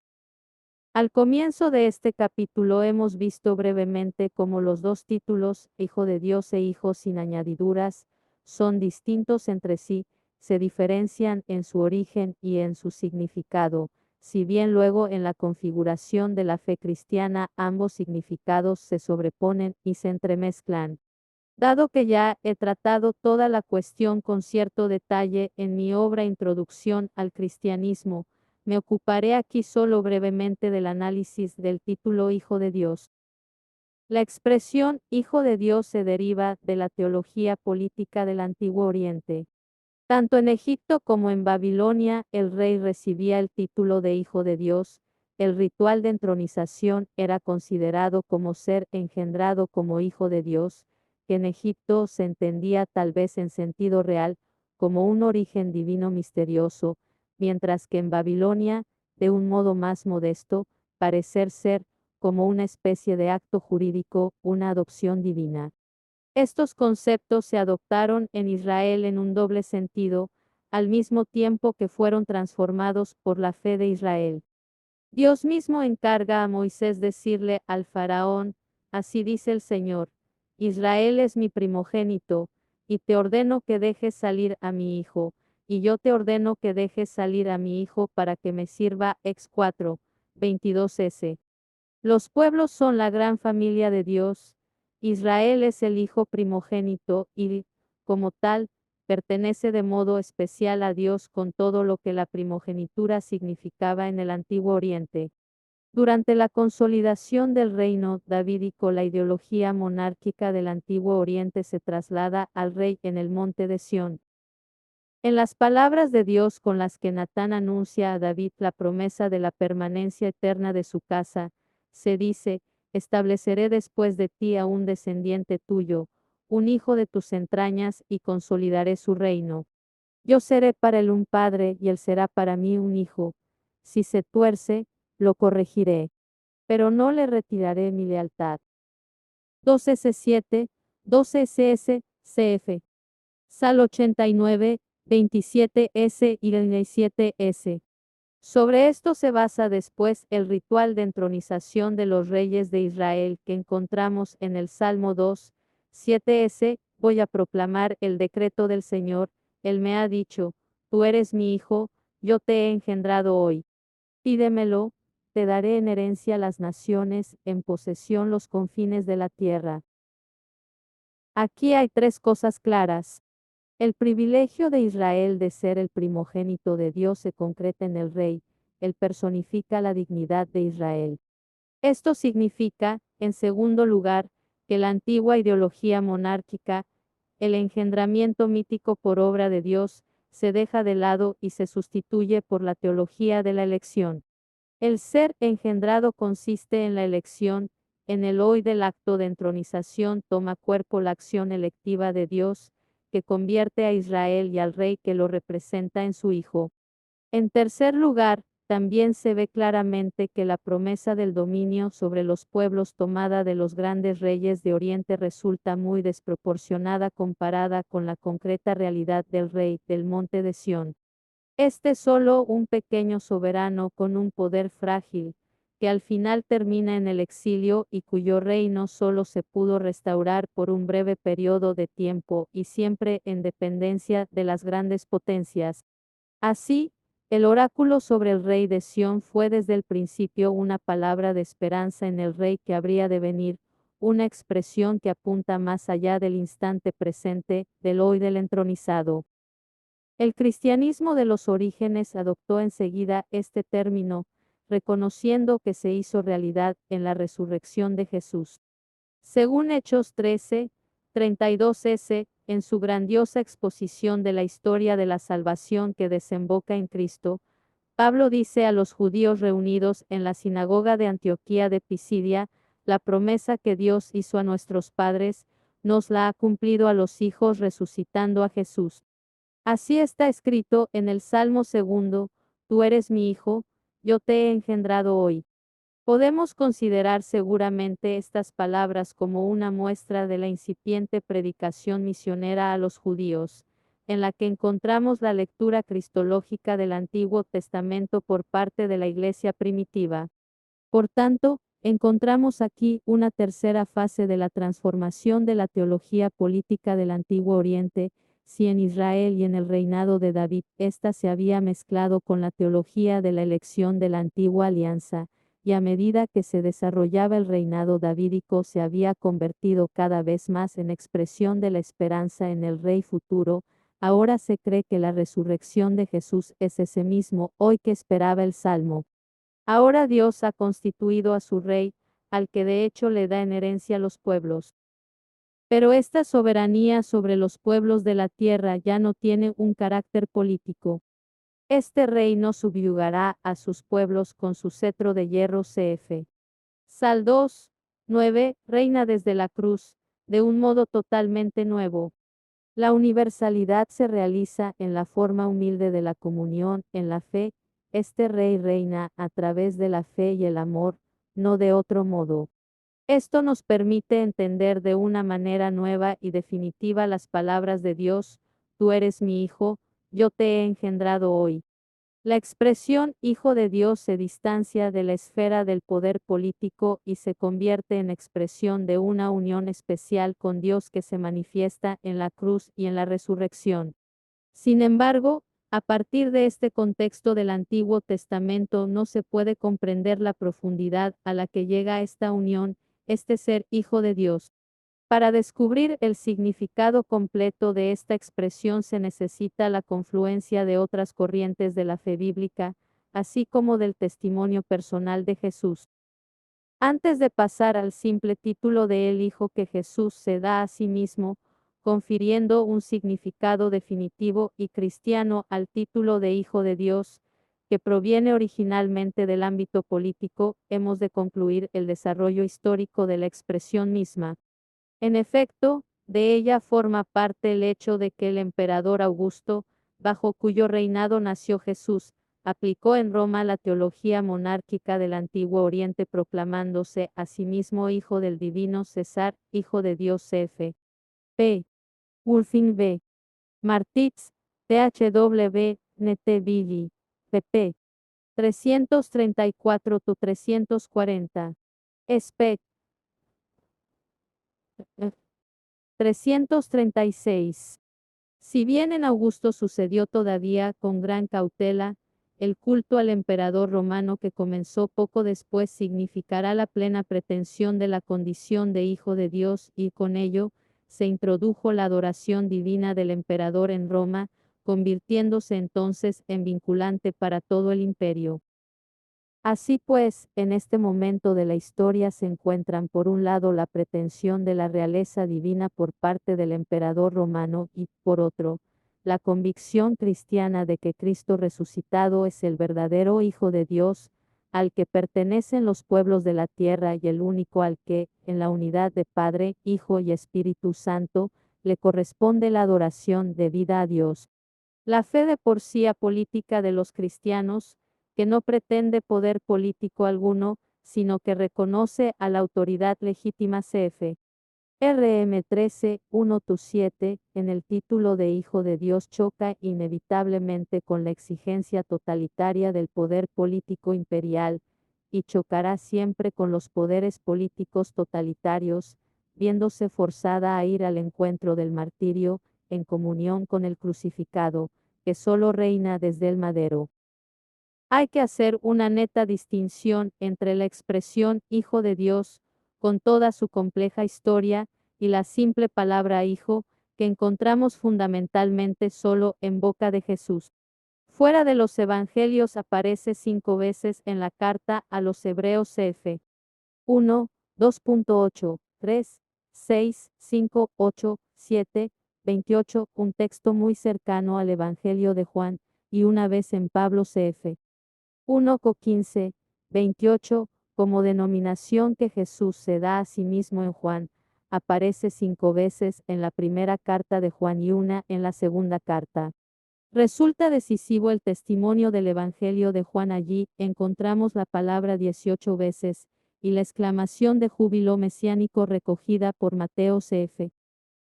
Al comienzo de este capítulo hemos visto brevemente cómo los dos títulos, Hijo de Dios e Hijo sin añadiduras, son distintos entre sí, se diferencian en su origen y en su significado, si bien luego en la configuración de la fe cristiana ambos significados se sobreponen y se entremezclan. Dado que ya he tratado toda la cuestión con cierto detalle en mi obra Introducción al Cristianismo, me ocuparé aquí solo brevemente del análisis del título Hijo de Dios. La expresión Hijo de Dios se deriva de la teología política del Antiguo Oriente. Tanto en Egipto como en Babilonia, el rey recibía el título de Hijo de Dios. El ritual de entronización era considerado como ser engendrado como Hijo de Dios, que en Egipto se entendía tal vez en sentido real, como un origen divino misterioso, mientras que en Babilonia, de un modo más modesto, parecer ser, como una especie de acto jurídico, una adopción divina. Estos conceptos se adoptaron en Israel en un doble sentido, al mismo tiempo que fueron transformados por la fe de Israel. Dios mismo encarga a Moisés decirle al faraón, así dice el Señor, Israel es mi primogénito, y te ordeno que dejes salir a mi hijo, y yo te ordeno que dejes salir a mi hijo para que me sirva. Ex 4, 22s. Los pueblos son la gran familia de Dios. Israel es el hijo primogénito y, como tal, pertenece de modo especial a Dios con todo lo que la primogenitura significaba en el Antiguo Oriente. Durante la consolidación del reino davídico, la ideología monárquica del Antiguo Oriente se traslada al rey en el monte de Sión. En las palabras de Dios con las que Natán anuncia a David la promesa de la permanencia eterna de su casa, se dice, estableceré después de ti a un descendiente tuyo, un hijo de tus entrañas, y consolidaré su reino. Yo seré para él un padre y él será para mí un hijo. Si se tuerce, lo corregiré, pero no le retiraré mi lealtad. 2S7, 2SS, CF. Sal 89, 27S y 37S. Sobre esto se basa después el ritual de entronización de los reyes de Israel que encontramos en el Salmo 2, 7S. Voy a proclamar el decreto del Señor, Él me ha dicho, tú eres mi hijo, yo te he engendrado hoy. Pídemelo, te daré en herencia las naciones, en posesión los confines de la tierra. Aquí hay tres cosas claras. El privilegio de Israel de ser el primogénito de Dios se concreta en el rey, él personifica la dignidad de Israel. Esto significa, en segundo lugar, que la antigua ideología monárquica, el engendramiento mítico por obra de Dios, se deja de lado y se sustituye por la teología de la elección. El ser engendrado consiste en la elección, en el hoy del acto de entronización toma cuerpo la acción electiva de Dios, que convierte a Israel y al rey que lo representa en su Hijo. En tercer lugar, también se ve claramente que la promesa del dominio sobre los pueblos tomada de los grandes reyes de Oriente resulta muy desproporcionada comparada con la concreta realidad del rey del monte de Sión. Este es solo un pequeño soberano con un poder frágil, que al final termina en el exilio y cuyo reino solo se pudo restaurar por un breve periodo de tiempo y siempre en dependencia de las grandes potencias. Así, el oráculo sobre el rey de Sión fue desde el principio una palabra de esperanza en el rey que habría de venir, una expresión que apunta más allá del instante presente, del hoy del entronizado. El cristianismo de los orígenes adoptó enseguida este término, reconociendo que se hizo realidad en la resurrección de Jesús. Según Hechos 13, 32s, en su grandiosa exposición de la historia de la salvación que desemboca en Cristo, Pablo dice a los judíos reunidos en la sinagoga de Antioquía de Pisidia, la promesa que Dios hizo a nuestros padres, nos la ha cumplido a los hijos resucitando a Jesús. Así está escrito en el Salmo 2, tú eres mi hijo, yo te he engendrado hoy. Podemos considerar seguramente estas palabras como una muestra de la incipiente predicación misionera a los judíos, en la que encontramos la lectura cristológica del Antiguo Testamento por parte de la Iglesia primitiva. Por tanto, encontramos aquí una tercera fase de la transformación de la teología política del Antiguo Oriente, si en Israel y en el reinado de David ésta se había mezclado con la teología de la elección de la antigua alianza, y a medida que se desarrollaba el reinado davídico se había convertido cada vez más en expresión de la esperanza en el Rey futuro. Ahora se cree que la resurrección de Jesús es ese mismo hoy que esperaba el Salmo. Ahora Dios ha constituido a su Rey, al que de hecho le da en herencia los pueblos. Pero esta soberanía sobre los pueblos de la tierra ya no tiene un carácter político. Este rey no subyugará a sus pueblos con su cetro de hierro cf. Sal 2, 9, reina desde la cruz, de un modo totalmente nuevo. La universalidad se realiza en la forma humilde de la comunión, en la fe. Este rey reina a través de la fe y el amor, no de otro modo. Esto nos permite entender de una manera nueva y definitiva las palabras de Dios: tú eres mi hijo, yo te he engendrado hoy. La expresión Hijo de Dios se distancia de la esfera del poder político y se convierte en expresión de una unión especial con Dios que se manifiesta en la cruz y en la resurrección. Sin embargo, a partir de este contexto del Antiguo Testamento no se puede comprender la profundidad a la que llega esta unión, este ser Hijo de Dios. Para descubrir el significado completo de esta expresión se necesita la confluencia de otras corrientes de la fe bíblica, así como del testimonio personal de Jesús. Antes de pasar al simple título de el Hijo que Jesús se da a sí mismo, confiriendo un significado definitivo y cristiano al título de Hijo de Dios, que proviene originalmente del ámbito político, hemos de concluir el desarrollo histórico de la expresión misma. En efecto, de ella forma parte el hecho de que el emperador Augusto, bajo cuyo reinado nació Jesús, aplicó en Roma la teología monárquica del Antiguo Oriente proclamándose a sí mismo hijo del divino César, hijo de Dios cf. P. Wulfing B. Martitz, THW, Netevilli, pp. 334-340. Spec. 336. Si bien en Augusto sucedió todavía con gran cautela, el culto al emperador romano que comenzó poco después significará la plena pretensión de la condición de hijo de Dios y con ello se introdujo la adoración divina del emperador en Roma, convirtiéndose entonces en vinculante para todo el imperio. Así pues, en este momento de la historia se encuentran por un lado la pretensión de la realeza divina por parte del emperador romano y, por otro, la convicción cristiana de que Cristo resucitado es el verdadero Hijo de Dios, al que pertenecen los pueblos de la tierra y el único al que, en la unidad de Padre, Hijo y Espíritu Santo, le corresponde la adoración debida a Dios. La fe de por sí apolítica de los cristianos, que no pretende poder político alguno, sino que reconoce a la autoridad legítima cf. RM 13, 1-7, en el título de Hijo de Dios choca inevitablemente con la exigencia totalitaria del poder político imperial, y chocará siempre con los poderes políticos totalitarios, viéndose forzada a ir al encuentro del martirio, en comunión con el crucificado, que solo reina desde el madero. Hay que hacer una neta distinción entre la expresión Hijo de Dios, con toda su compleja historia, y la simple palabra Hijo, que encontramos fundamentalmente solo en boca de Jesús. Fuera de los evangelios aparece 5 veces en la carta a los Hebreos cf. 1, 2.8, 3, 6, 5, 8, 7, 28, un texto muy cercano al Evangelio de Juan, y una vez en Pablo cf. 1 Co 15, 28, como denominación que Jesús se da a sí mismo en Juan, aparece 5 veces en la primera carta de Juan y una en la segunda carta. Resulta decisivo el testimonio del Evangelio de Juan. Allí encontramos la palabra 18 veces, y la exclamación de júbilo mesiánico recogida por Mateo cf.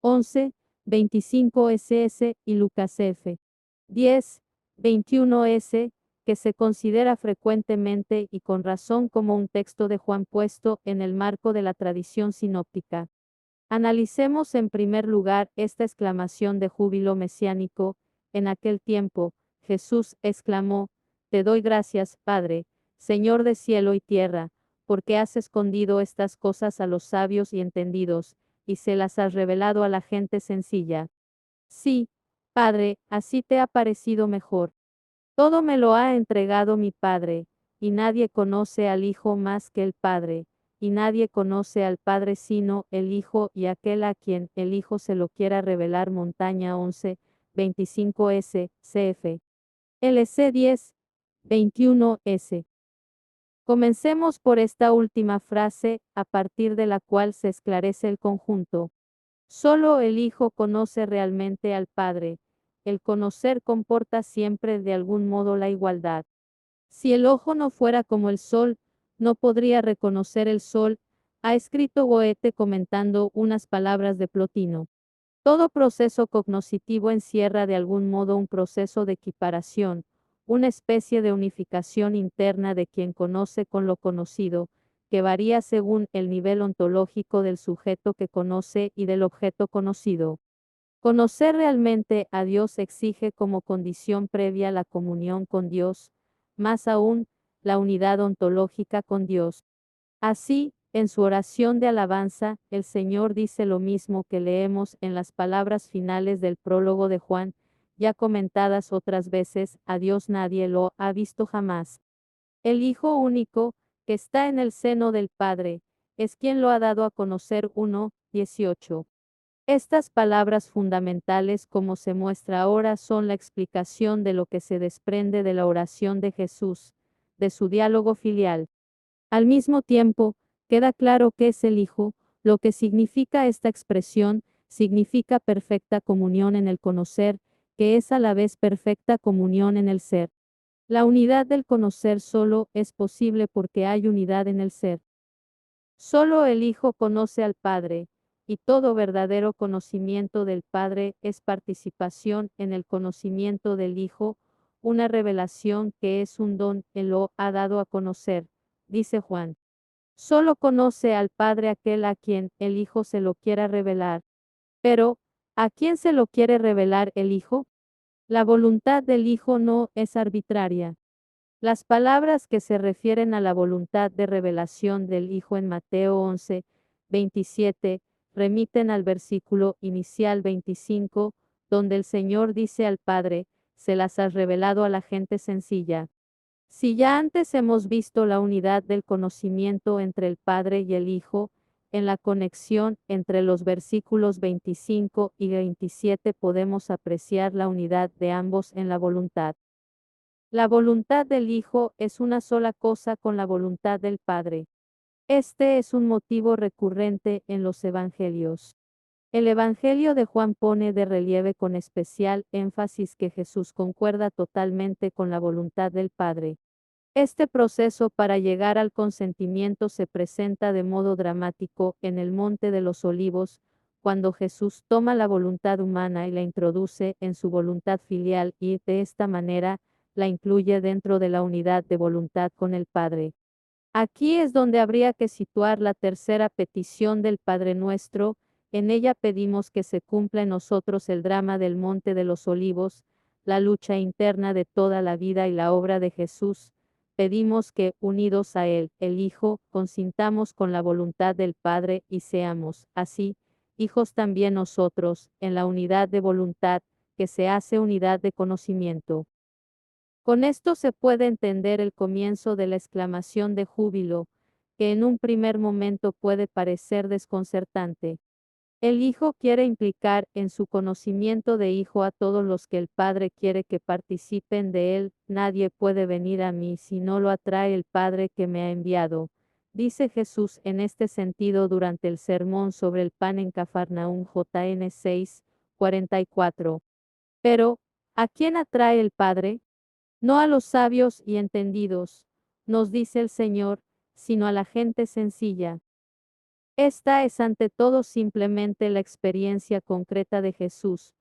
11, 25 ss y Lucas f. 10, 21 s, que se considera frecuentemente y con razón como un texto de Juan puesto en el marco de la tradición sinóptica. Analicemos en primer lugar esta exclamación de júbilo mesiánico. En aquel tiempo, Jesús exclamó: Te doy gracias, Padre, Señor de cielo y tierra, porque has escondido estas cosas a los sabios y entendidos, y se las has revelado a la gente sencilla. Sí, Padre, así te ha parecido mejor. Todo me lo ha entregado mi Padre, y nadie conoce al Hijo más que el Padre, y nadie conoce al Padre sino el Hijo y aquel a quien el Hijo se lo quiera revelar. Montaña 11, 25 s, cf. LC 10, 21 s. Comencemos por esta última frase, a partir de la cual se esclarece el conjunto. Solo el Hijo conoce realmente al Padre. El conocer comporta siempre de algún modo la igualdad. Si el ojo no fuera como el sol, no podría reconocer el sol, ha escrito Goethe comentando unas palabras de Plotino. Todo proceso cognoscitivo encierra de algún modo un proceso de equiparación, una especie de unificación interna de quien conoce con lo conocido, que varía según el nivel ontológico del sujeto que conoce y del objeto conocido. Conocer realmente a Dios exige como condición previa la comunión con Dios, más aún, la unidad ontológica con Dios. Así, en su oración de alabanza, el Señor dice lo mismo que leemos en las palabras finales del prólogo de Juan, ya comentadas otras veces: a Dios nadie lo ha visto jamás. El Hijo único, que está en el seno del Padre, es quien lo ha dado a conocer. 1:18. Estas palabras fundamentales, como se muestra ahora, son la explicación de lo que se desprende de la oración de Jesús, de su diálogo filial. Al mismo tiempo, queda claro que es el Hijo. Lo que significa esta expresión, significa perfecta comunión en el conocer, que es a la vez perfecta comunión en el ser. La unidad del conocer solo es posible porque hay unidad en el ser. Solo el Hijo conoce al Padre, y todo verdadero conocimiento del Padre es participación en el conocimiento del Hijo, una revelación que es un don. Él lo ha dado a conocer, dice Juan. Solo conoce al Padre aquel a quien el Hijo se lo quiera revelar. Pero, ¿a quién se lo quiere revelar el Hijo? La voluntad del Hijo no es arbitraria. Las palabras que se refieren a la voluntad de revelación del Hijo en Mateo 11, 27, remiten al versículo inicial 25, donde el Señor dice al Padre: se las has revelado a la gente sencilla. Si ya antes hemos visto la unidad del conocimiento entre el Padre y el Hijo, en la conexión entre los versículos 25 y 27 podemos apreciar la unidad de ambos en la voluntad. La voluntad del Hijo es una sola cosa con la voluntad del Padre. Este es un motivo recurrente en los evangelios. El Evangelio de Juan pone de relieve con especial énfasis que Jesús concuerda totalmente con la voluntad del Padre. Este proceso para llegar al consentimiento se presenta de modo dramático en el Monte de los Olivos, cuando Jesús toma la voluntad humana y la introduce en su voluntad filial y, de esta manera, la incluye dentro de la unidad de voluntad con el Padre. Aquí es donde habría que situar la tercera petición del Padre Nuestro. En ella pedimos que se cumpla en nosotros el drama del Monte de los Olivos, la lucha interna de toda la vida y la obra de Jesús. Pedimos que, unidos a Él, el Hijo, consintamos con la voluntad del Padre y seamos, así, hijos también nosotros, en la unidad de voluntad, que se hace unidad de conocimiento. Con esto se puede entender el comienzo de la exclamación de júbilo, que en un primer momento puede parecer desconcertante. El Hijo quiere implicar en su conocimiento de Hijo a todos los que el Padre quiere que participen de Él. Nadie puede venir a mí si no lo atrae el Padre que me ha enviado, dice Jesús en este sentido durante el sermón sobre el pan en Cafarnaúm. JN 6, 44. Pero, ¿A quién atrae el Padre? No a los sabios y entendidos, nos dice el Señor, sino a la gente sencilla. Esta es ante todo simplemente la experiencia concreta de Jesús.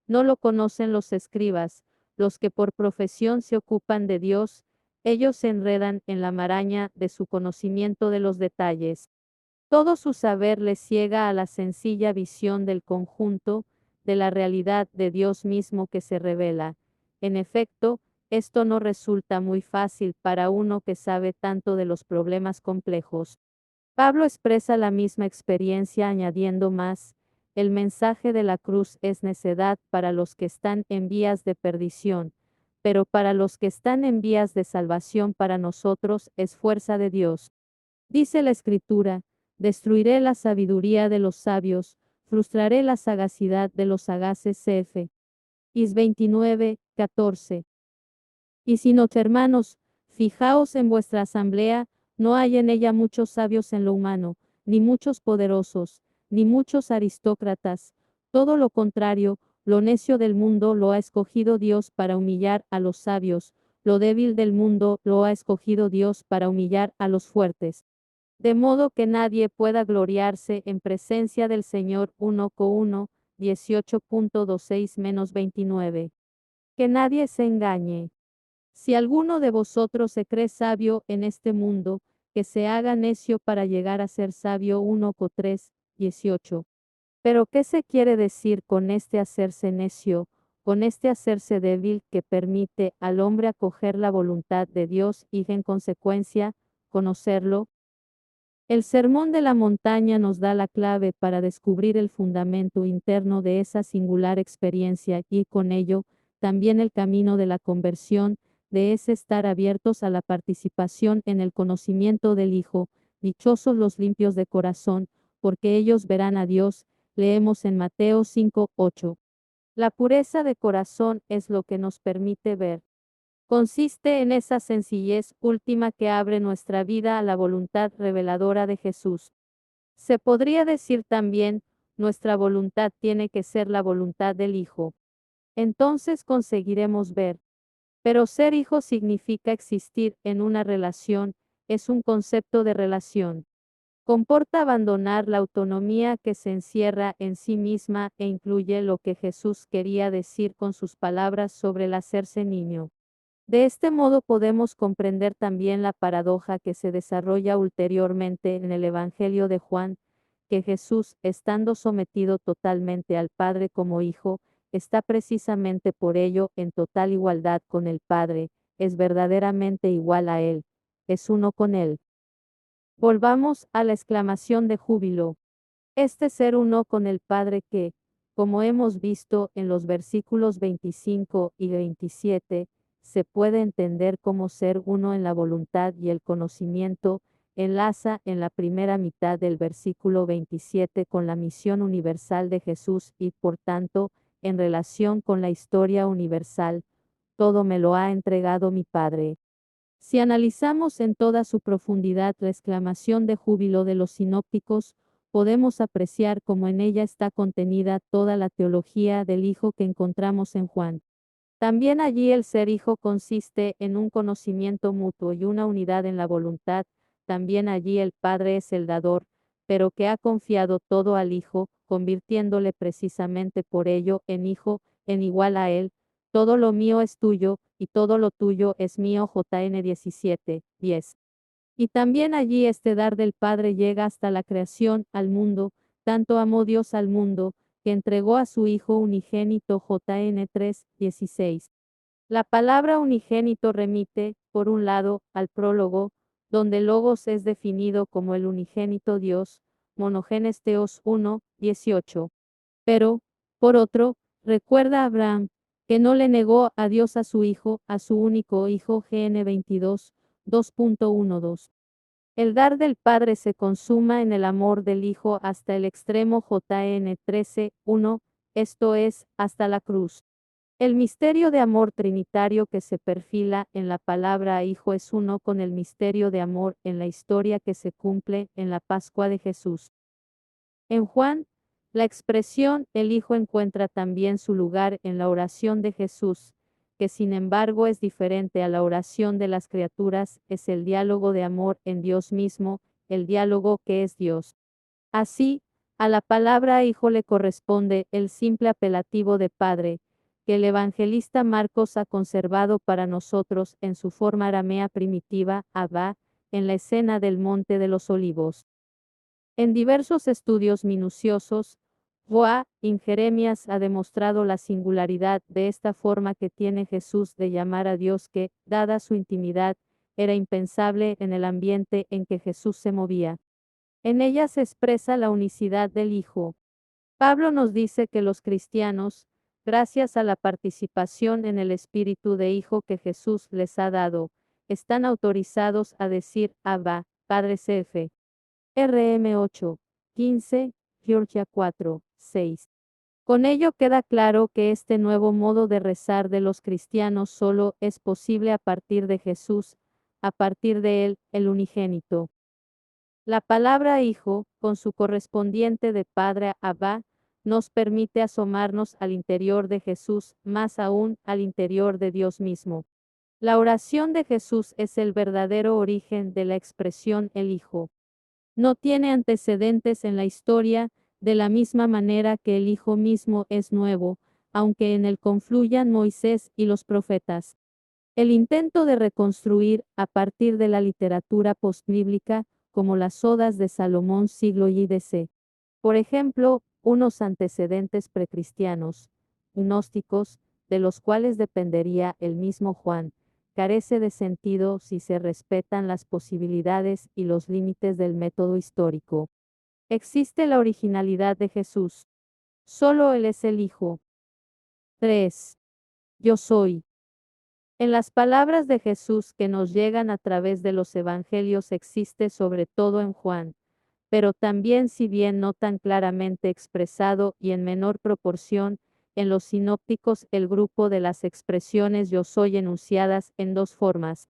No lo conocen los escribas, los que por profesión se ocupan de Dios, ellos se enredan en la maraña de su conocimiento de los detalles. Todo su saber les ciega a la sencilla visión del conjunto, de la realidad de Dios mismo que se revela. En efecto, esto no resulta muy fácil para uno que sabe tanto de los problemas complejos. Pablo expresa la misma experiencia añadiendo más, el mensaje de la cruz es necedad para los que están en vías de perdición, pero para los que están en vías de salvación para nosotros es fuerza de Dios. Dice la Escritura, destruiré la sabiduría de los sabios, frustraré la sagacidad de los sagaces. CF. Is 29, 14. Y si no, hermanos, fijaos en vuestra asamblea, no hay en ella muchos sabios en lo humano, ni muchos poderosos, ni muchos aristócratas, todo lo contrario, lo necio del mundo lo ha escogido Dios para humillar a los sabios, lo débil del mundo lo ha escogido Dios para humillar a los fuertes. De modo que nadie pueda gloriarse en presencia del Señor. 1 18.26-29. Que nadie se engañe. Si alguno de vosotros se cree sabio en este mundo, que se haga necio para llegar a ser sabio. 1 18. Pero ¿qué se quiere decir con este hacerse necio, con este hacerse débil que permite al hombre acoger la voluntad de Dios y en consecuencia, conocerlo? El Sermón de la Montaña nos da la clave para descubrir el fundamento interno de esa singular experiencia y con ello, también el camino de la conversión, de ese estar abiertos a la participación en el conocimiento del Hijo. Dichosos los limpios de corazón, porque ellos verán a Dios. Leemos en Mateo 5:8. La pureza de corazón es lo que nos permite ver. Consiste en esa sencillez última que abre nuestra vida a la voluntad reveladora de Jesús. Se podría decir también, nuestra voluntad tiene que ser la voluntad del Hijo. Entonces conseguiremos ver. Pero ser hijo significa existir en una relación, es un concepto de relación. Comporta abandonar la autonomía que se encierra en sí misma e incluye lo que Jesús quería decir con sus palabras sobre el hacerse niño. De este modo podemos comprender también la paradoja que se desarrolla ulteriormente en el Evangelio de Juan, que Jesús, estando sometido totalmente al Padre como Hijo, está precisamente por ello en total igualdad con el Padre, es verdaderamente igual a Él, es uno con Él. Volvamos a la exclamación de júbilo. Este ser uno con el Padre que, como hemos visto en los versículos 25 y 27, se puede entender como ser uno en la voluntad y el conocimiento, enlaza en la primera mitad del versículo 27 con la misión universal de Jesús y, por tanto, en relación con la historia universal, todo me lo ha entregado mi Padre. Si analizamos en toda su profundidad la exclamación de júbilo de los sinópticos, podemos apreciar cómo en ella está contenida toda la teología del Hijo que encontramos en Juan. También allí el ser hijo consiste en un conocimiento mutuo y una unidad en la voluntad, también allí el Padre es el dador, pero que ha confiado todo al Hijo, convirtiéndole precisamente por ello en Hijo, en igual a Él. Todo lo mío es tuyo, y todo lo tuyo es mío. JN 17, 10. Y también allí este dar del Padre llega hasta la creación, al mundo, tanto amó Dios al mundo, que entregó a su Hijo unigénito. JN 3, 16. La palabra unigénito remite, por un lado, al prólogo, donde Logos es definido como el unigénito Dios, Monogenes Theos 1, 18. Pero, por otro, recuerda a Abraham, que no le negó a Dios a su hijo, a su único hijo. GN 22, 2.12. El dar del Padre se consuma en el amor del Hijo hasta el extremo. JN 13, 1, esto es, hasta la cruz. El misterio de amor trinitario que se perfila en la palabra Hijo es uno con el misterio de amor en la historia que se cumple en la Pascua de Jesús. En Juan La expresión el Hijo encuentra también su lugar en la oración de Jesús, que sin embargo es diferente a la oración de las criaturas, es el diálogo de amor en Dios mismo, el diálogo que es Dios. Así, a la palabra Hijo le corresponde el simple apelativo de Padre, que el evangelista Marcos ha conservado para nosotros en su forma aramea primitiva, Abba, en la escena del Monte de los Olivos. En diversos estudios minuciosos, Boa, in Jeremías ha demostrado la singularidad de esta forma que tiene Jesús de llamar a Dios que, dada su intimidad, era impensable en el ambiente en que Jesús se movía. En ella se expresa la unicidad del Hijo. Pablo nos dice que los cristianos, gracias a la participación en el Espíritu de Hijo que Jesús les ha dado, están autorizados a decir Abba, Padre CF. RM 8, 15, Georgia 4, 6. Con ello queda claro que este nuevo modo de rezar de los cristianos solo es posible a partir de Jesús, a partir de Él, el unigénito. La palabra Hijo, con su correspondiente de Padre Abba, nos permite asomarnos al interior de Jesús, más aún al interior de Dios mismo. La oración de Jesús es el verdadero origen de la expresión el Hijo. No tiene antecedentes en la historia, de la misma manera que el Hijo mismo es nuevo, aunque en él confluyan Moisés y los profetas. El intento de reconstruir, a partir de la literatura postbíblica, como las Odas de Salomón siglo y DC. Por ejemplo, unos antecedentes precristianos, gnósticos, de los cuales dependería el mismo Juan, carece de sentido si se respetan las posibilidades y los límites del método histórico. Existe la originalidad de Jesús. Solo Él es el Hijo. 3. Yo soy. En las palabras de Jesús que nos llegan a través de los evangelios existe sobre todo en Juan, pero también si bien no tan claramente expresado y en menor proporción, en los sinópticos el grupo de las expresiones yo soy enunciadas en dos formas.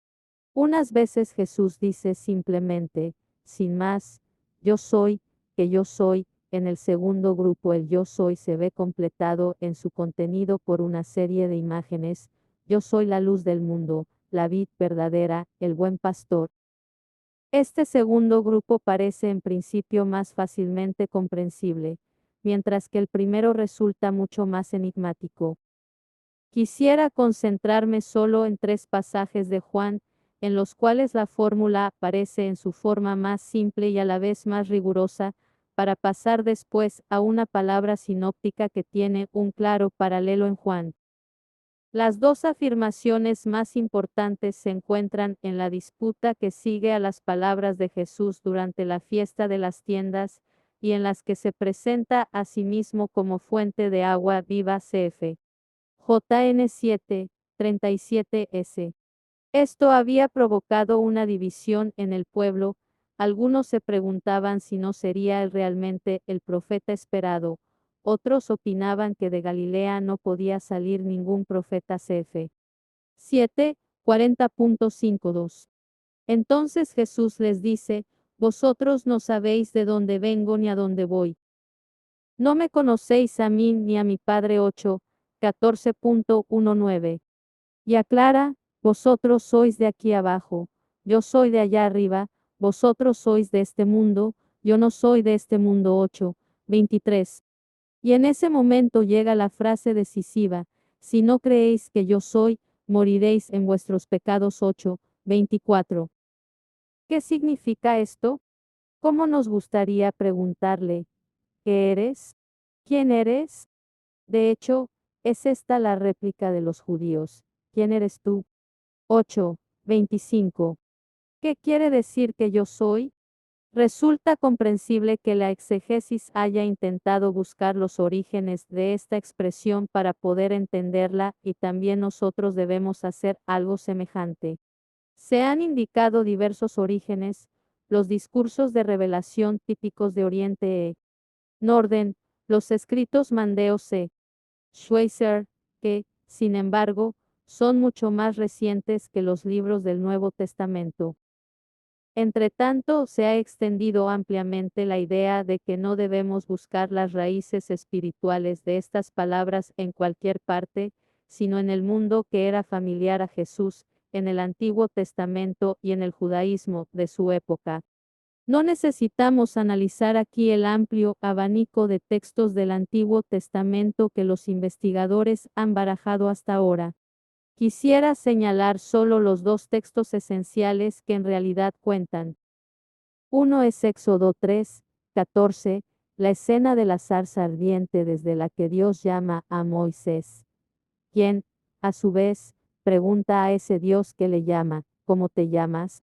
Unas veces Jesús dice simplemente, sin más, yo soy, que yo soy, en el segundo grupo el yo soy se ve completado en su contenido por una serie de imágenes, yo soy la luz del mundo, la vid verdadera, el buen pastor. Este segundo grupo parece en principio más fácilmente comprensible, mientras que el primero resulta mucho más enigmático. Quisiera concentrarme solo en 3 pasajes de Juan, en los cuales la fórmula aparece en su forma más simple y a la vez más rigurosa, para pasar después a una palabra sinóptica que tiene un claro paralelo en Juan. Las dos afirmaciones más importantes se encuentran en la disputa que sigue a las palabras de Jesús durante la fiesta de las tiendas, y en las que se presenta a sí mismo como fuente de agua viva cf. JN 7, 37s. Esto había provocado una división en el pueblo, algunos se preguntaban si no sería él realmente el profeta esperado, otros opinaban que de Galilea no podía salir ningún profeta cf. 7, 40.52. Entonces Jesús les dice, vosotros no sabéis de dónde vengo ni a dónde voy. No me conocéis a mí ni a mi Padre 8, 14.19. Y aclara, vosotros sois de aquí abajo, yo soy de allá arriba, vosotros sois de este mundo, yo no soy de este mundo 8, 23. Y en ese momento llega la frase decisiva, si no creéis que yo soy, moriréis en vuestros pecados 8, 24. ¿Qué significa esto? ¿Cómo nos gustaría preguntarle, ¿qué eres? ¿Quién eres? De hecho, es esta la réplica de los judíos. ¿Quién eres tú? 8, 25. ¿Qué quiere decir que yo soy? Resulta comprensible que la exégesis haya intentado buscar los orígenes de esta expresión para poder entenderla, y también nosotros debemos hacer algo semejante. Se han indicado diversos orígenes, los discursos de revelación típicos de Oriente Norden, los escritos mandeos C. Schweitzer, que, sin embargo, son mucho más recientes que los libros del Nuevo Testamento. Entretanto, se ha extendido ampliamente la idea de que no debemos buscar las raíces espirituales de estas palabras en cualquier parte, sino en el mundo que era familiar a Jesús, en el Antiguo Testamento y en el judaísmo de su época. No necesitamos analizar aquí el amplio abanico de textos del Antiguo Testamento que los investigadores han barajado hasta ahora. Quisiera señalar solo los dos textos esenciales que en realidad cuentan. Uno es Éxodo 3, 14, la escena de la zarza ardiente desde la que Dios llama a Moisés, quien, a su vez, pregunta a ese Dios que le llama, ¿cómo te llamas?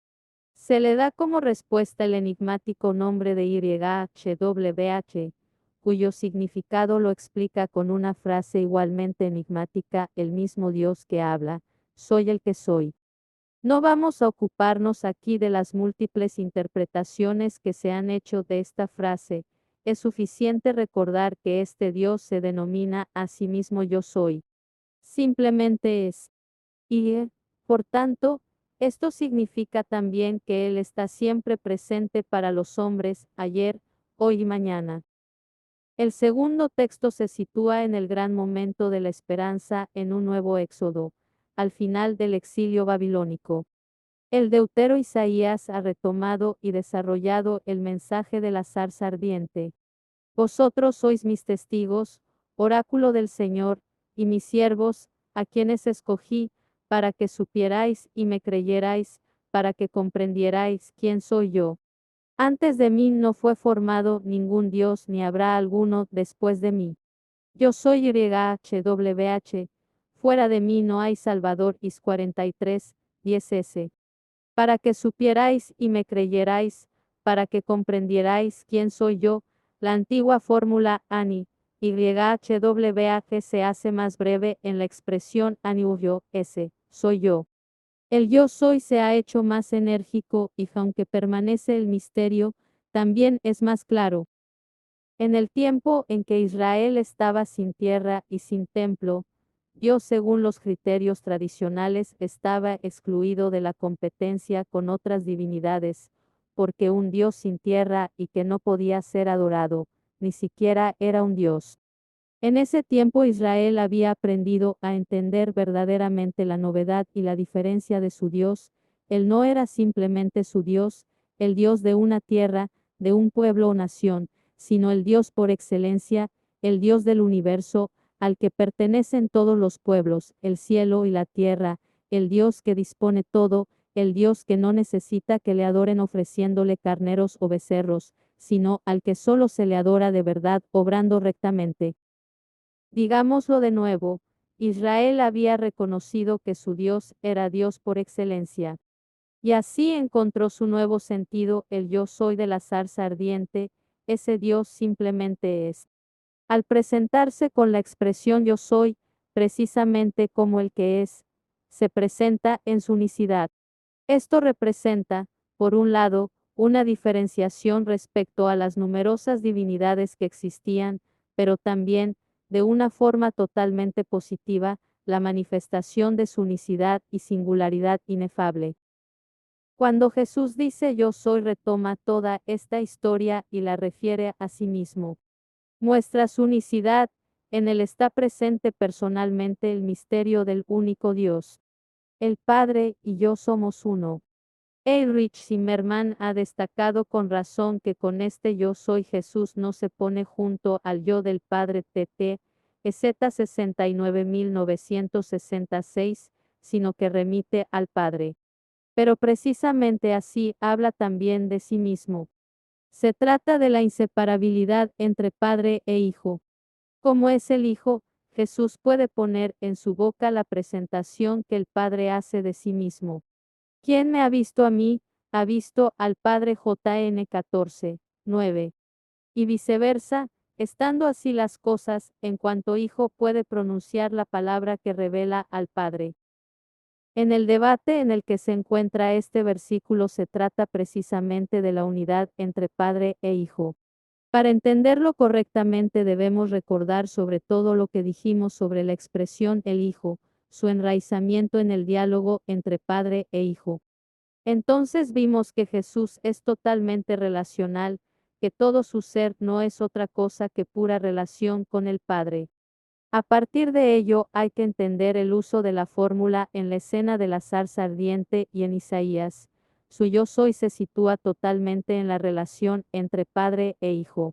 Se le da como respuesta el enigmático nombre de YHWH, cuyo significado lo explica con una frase igualmente enigmática, el mismo Dios que habla, soy el que soy. No vamos a ocuparnos aquí de las múltiples interpretaciones que se han hecho de esta frase, es suficiente recordar que este Dios se denomina a sí mismo yo soy. Simplemente es. Y, por tanto, esto significa también que Él está siempre presente para los hombres, ayer, hoy y mañana. El segundo texto se sitúa en el gran momento de la esperanza en un nuevo éxodo, al final del exilio babilónico. El deutero Isaías ha retomado y desarrollado el mensaje de la zarza ardiente. Vosotros sois mis testigos, oráculo del Señor, y mis siervos, a quienes escogí, para que supierais y me creyerais, para que comprendierais quién soy yo. Antes de mí no fue formado ningún Dios ni habrá alguno después de mí. Yo soy YHWH, fuera de mí no hay Salvador. Is 43, 10s. Para que supierais y me creyerais, para que comprendierais quién soy yo, la antigua fórmula ANI, YHWH se hace más breve en la expresión ANI-yo, soy yo. El yo soy se ha hecho más enérgico y aunque permanece el misterio, también es más claro. En el tiempo en que Israel estaba sin tierra y sin templo, Dios, según los criterios tradicionales, estaba excluido de la competencia con otras divinidades, porque un Dios sin tierra y que no podía ser adorado, ni siquiera era un Dios. En ese tiempo Israel había aprendido a entender verdaderamente la novedad y la diferencia de su Dios. Él no era simplemente su Dios, el Dios de una tierra, de un pueblo o nación, sino el Dios por excelencia, el Dios del universo, al que pertenecen todos los pueblos, el cielo y la tierra, el Dios que dispone todo, el Dios que no necesita que le adoren ofreciéndole carneros o becerros, sino al que solo se le adora de verdad, obrando rectamente. Digámoslo de nuevo, Israel había reconocido que su Dios era Dios por excelencia. Y así encontró su nuevo sentido, el yo soy de la zarza ardiente, ese Dios simplemente es. Al presentarse con la expresión yo soy, precisamente como el que es, se presenta en su unicidad. Esto representa, por un lado, una diferenciación respecto a las numerosas divinidades que existían, pero también, de una forma totalmente positiva, la manifestación de su unicidad y singularidad inefable. Cuando Jesús dice yo soy, retoma toda esta historia y la refiere a sí mismo. Muestra su unicidad, en él está presente personalmente el misterio del único Dios. El Padre y yo somos uno. Heinrich Zimmermann ha destacado con razón que con este yo soy Jesús no se pone junto al yo del Padre TT, EZ 69966, sino que remite al Padre. Pero precisamente así habla también de sí mismo. Se trata de la inseparabilidad entre Padre e Hijo. Como es el Hijo, Jesús puede poner en su boca la presentación que el Padre hace de sí mismo. Quien me ha visto a mí, ha visto al Padre. JN 14, 9. Y viceversa, estando así las cosas, en cuanto Hijo puede pronunciar la palabra que revela al Padre. En el debate en el que se encuentra este versículo se trata precisamente de la unidad entre Padre e Hijo. Para entenderlo correctamente debemos recordar sobre todo lo que dijimos sobre la expresión el Hijo, su enraizamiento en el diálogo entre Padre e Hijo. Entonces vimos que Jesús es totalmente relacional, que todo su ser no es otra cosa que pura relación con el Padre. A partir de ello hay que entender el uso de la fórmula en la escena de la zarza ardiente y en Isaías. Su yo soy se sitúa totalmente en la relación entre Padre e Hijo.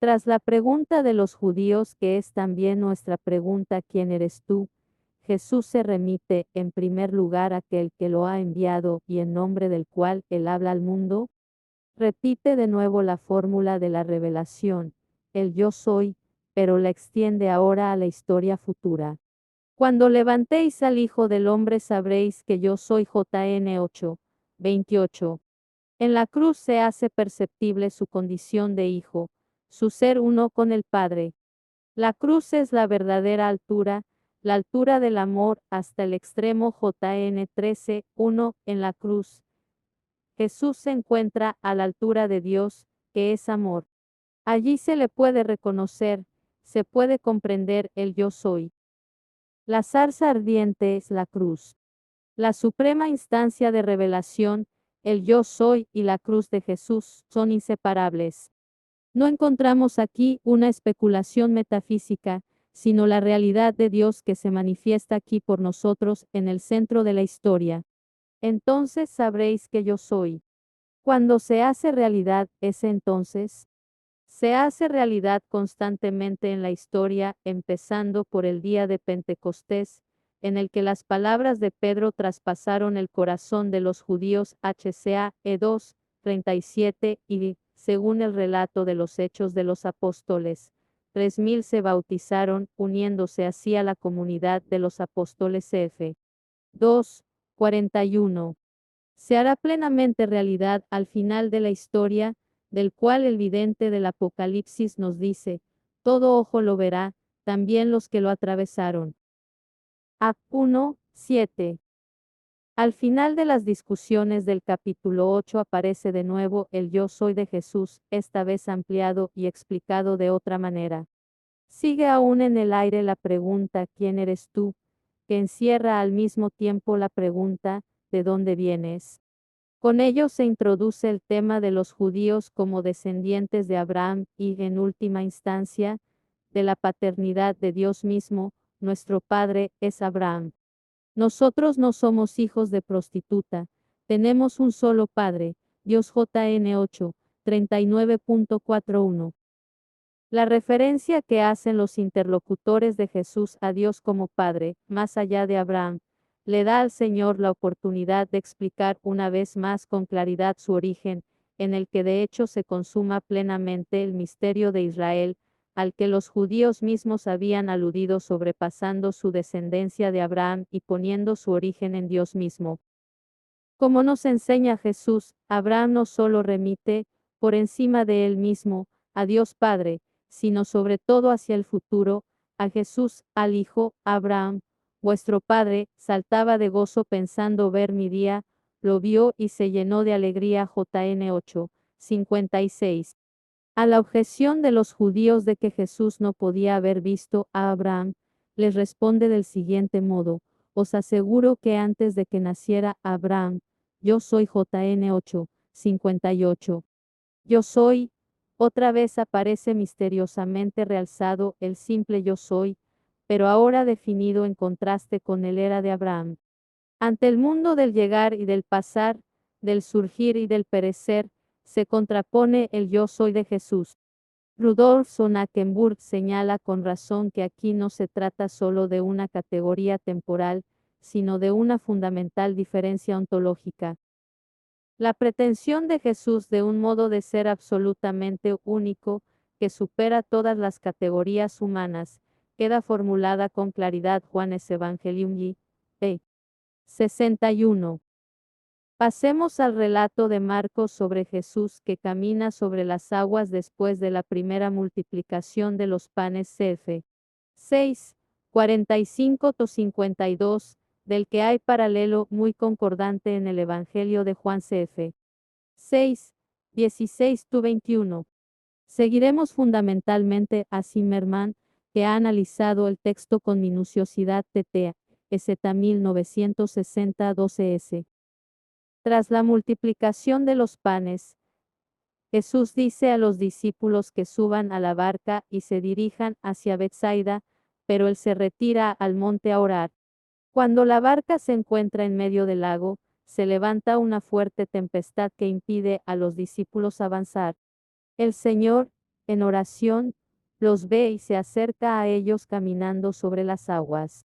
Tras la pregunta de los judíos, que es también nuestra pregunta, ¿quién eres tú?, Jesús se remite, en primer lugar, a aquel que lo ha enviado y en nombre del cual él habla al mundo. Repite de nuevo la fórmula de la revelación, el yo soy, pero la extiende ahora a la historia futura. Cuando levantéis al Hijo del Hombre sabréis que yo soy. JN 8, 28. En la cruz se hace perceptible su condición de Hijo, su ser uno con el Padre. La cruz es la verdadera altura, la altura del amor hasta el extremo. JN 13, 1. En la cruz, Jesús se encuentra a la altura de Dios, que es amor. Allí se le puede reconocer, se puede comprender el yo soy. La zarza ardiente es la cruz. La suprema instancia de revelación, el yo soy y la cruz de Jesús son inseparables. No encontramos aquí una especulación metafísica, sino la realidad de Dios que se manifiesta aquí por nosotros en el centro de la historia. Entonces sabréis que yo soy. Cuando se hace realidad ese entonces, se hace realidad constantemente en la historia, empezando por el día de Pentecostés, en el que las palabras de Pedro traspasaron el corazón de los judíos. HCA 2, 37 y, según el relato de los Hechos de los Apóstoles, 3000 se bautizaron, uniéndose así a la comunidad de los apóstoles. F. 2, 41. Se hará plenamente realidad al final de la historia, del cual el vidente del Apocalipsis nos dice, todo ojo lo verá, también los que lo atravesaron. A 1, 7. Al final de las discusiones del capítulo 8 aparece de nuevo el yo soy de Jesús, esta vez ampliado y explicado de otra manera. Sigue aún en el aire la pregunta ¿quién eres tú?, que encierra al mismo tiempo la pregunta ¿de dónde vienes? Con ello se introduce el tema de los judíos como descendientes de Abraham y, en última instancia, de la paternidad de Dios mismo. Nuestro padre es Abraham. Nosotros no somos hijos de prostituta, tenemos un solo padre, Dios. JN 8, 39.41. La referencia que hacen los interlocutores de Jesús a Dios como Padre, más allá de Abraham, le da al Señor la oportunidad de explicar una vez más con claridad su origen, en el que de hecho se consuma plenamente el misterio de Israel, al que los judíos mismos habían aludido, sobrepasando su descendencia de Abraham y poniendo su origen en Dios mismo. Como nos enseña Jesús, Abraham no solo remite, por encima de él mismo, a Dios Padre, sino sobre todo hacia el futuro, a Jesús, al Hijo. Abraham, vuestro padre, saltaba de gozo pensando ver mi día, lo vio y se llenó de alegría. JN 8, 56. A la objeción de los judíos de que Jesús no podía haber visto a Abraham, les responde del siguiente modo: os aseguro que antes de que naciera Abraham, yo soy. JN 8, 58. Yo soy, otra vez aparece misteriosamente realzado el simple yo soy, pero ahora definido en contraste con el era de Abraham. Ante el mundo del llegar y del pasar, del surgir y del perecer, se contrapone el yo soy de Jesús. Rudolf von Ackenburg señala con razón que aquí no se trata solo de una categoría temporal, sino de una fundamental diferencia ontológica. La pretensión de Jesús de un modo de ser absolutamente único, que supera todas las categorías humanas, queda formulada con claridad. Juanes Evangelium y p. 61. Pasemos al relato de Marcos sobre Jesús que camina sobre las aguas después de la primera multiplicación de los panes. Cf. 6, 45-52, del que hay paralelo muy concordante en el Evangelio de Juan. Cf. 6, 16-21. Seguiremos fundamentalmente a Zimmerman, que ha analizado el texto con minuciosidad. TTA, EZ 1960 12S. Tras la multiplicación de los panes, Jesús dice a los discípulos que suban a la barca y se dirijan hacia Betsaida, pero él se retira al monte a orar. Cuando la barca se encuentra en medio del lago, se levanta una fuerte tempestad que impide a los discípulos avanzar. El Señor, en oración, los ve y se acerca a ellos caminando sobre las aguas.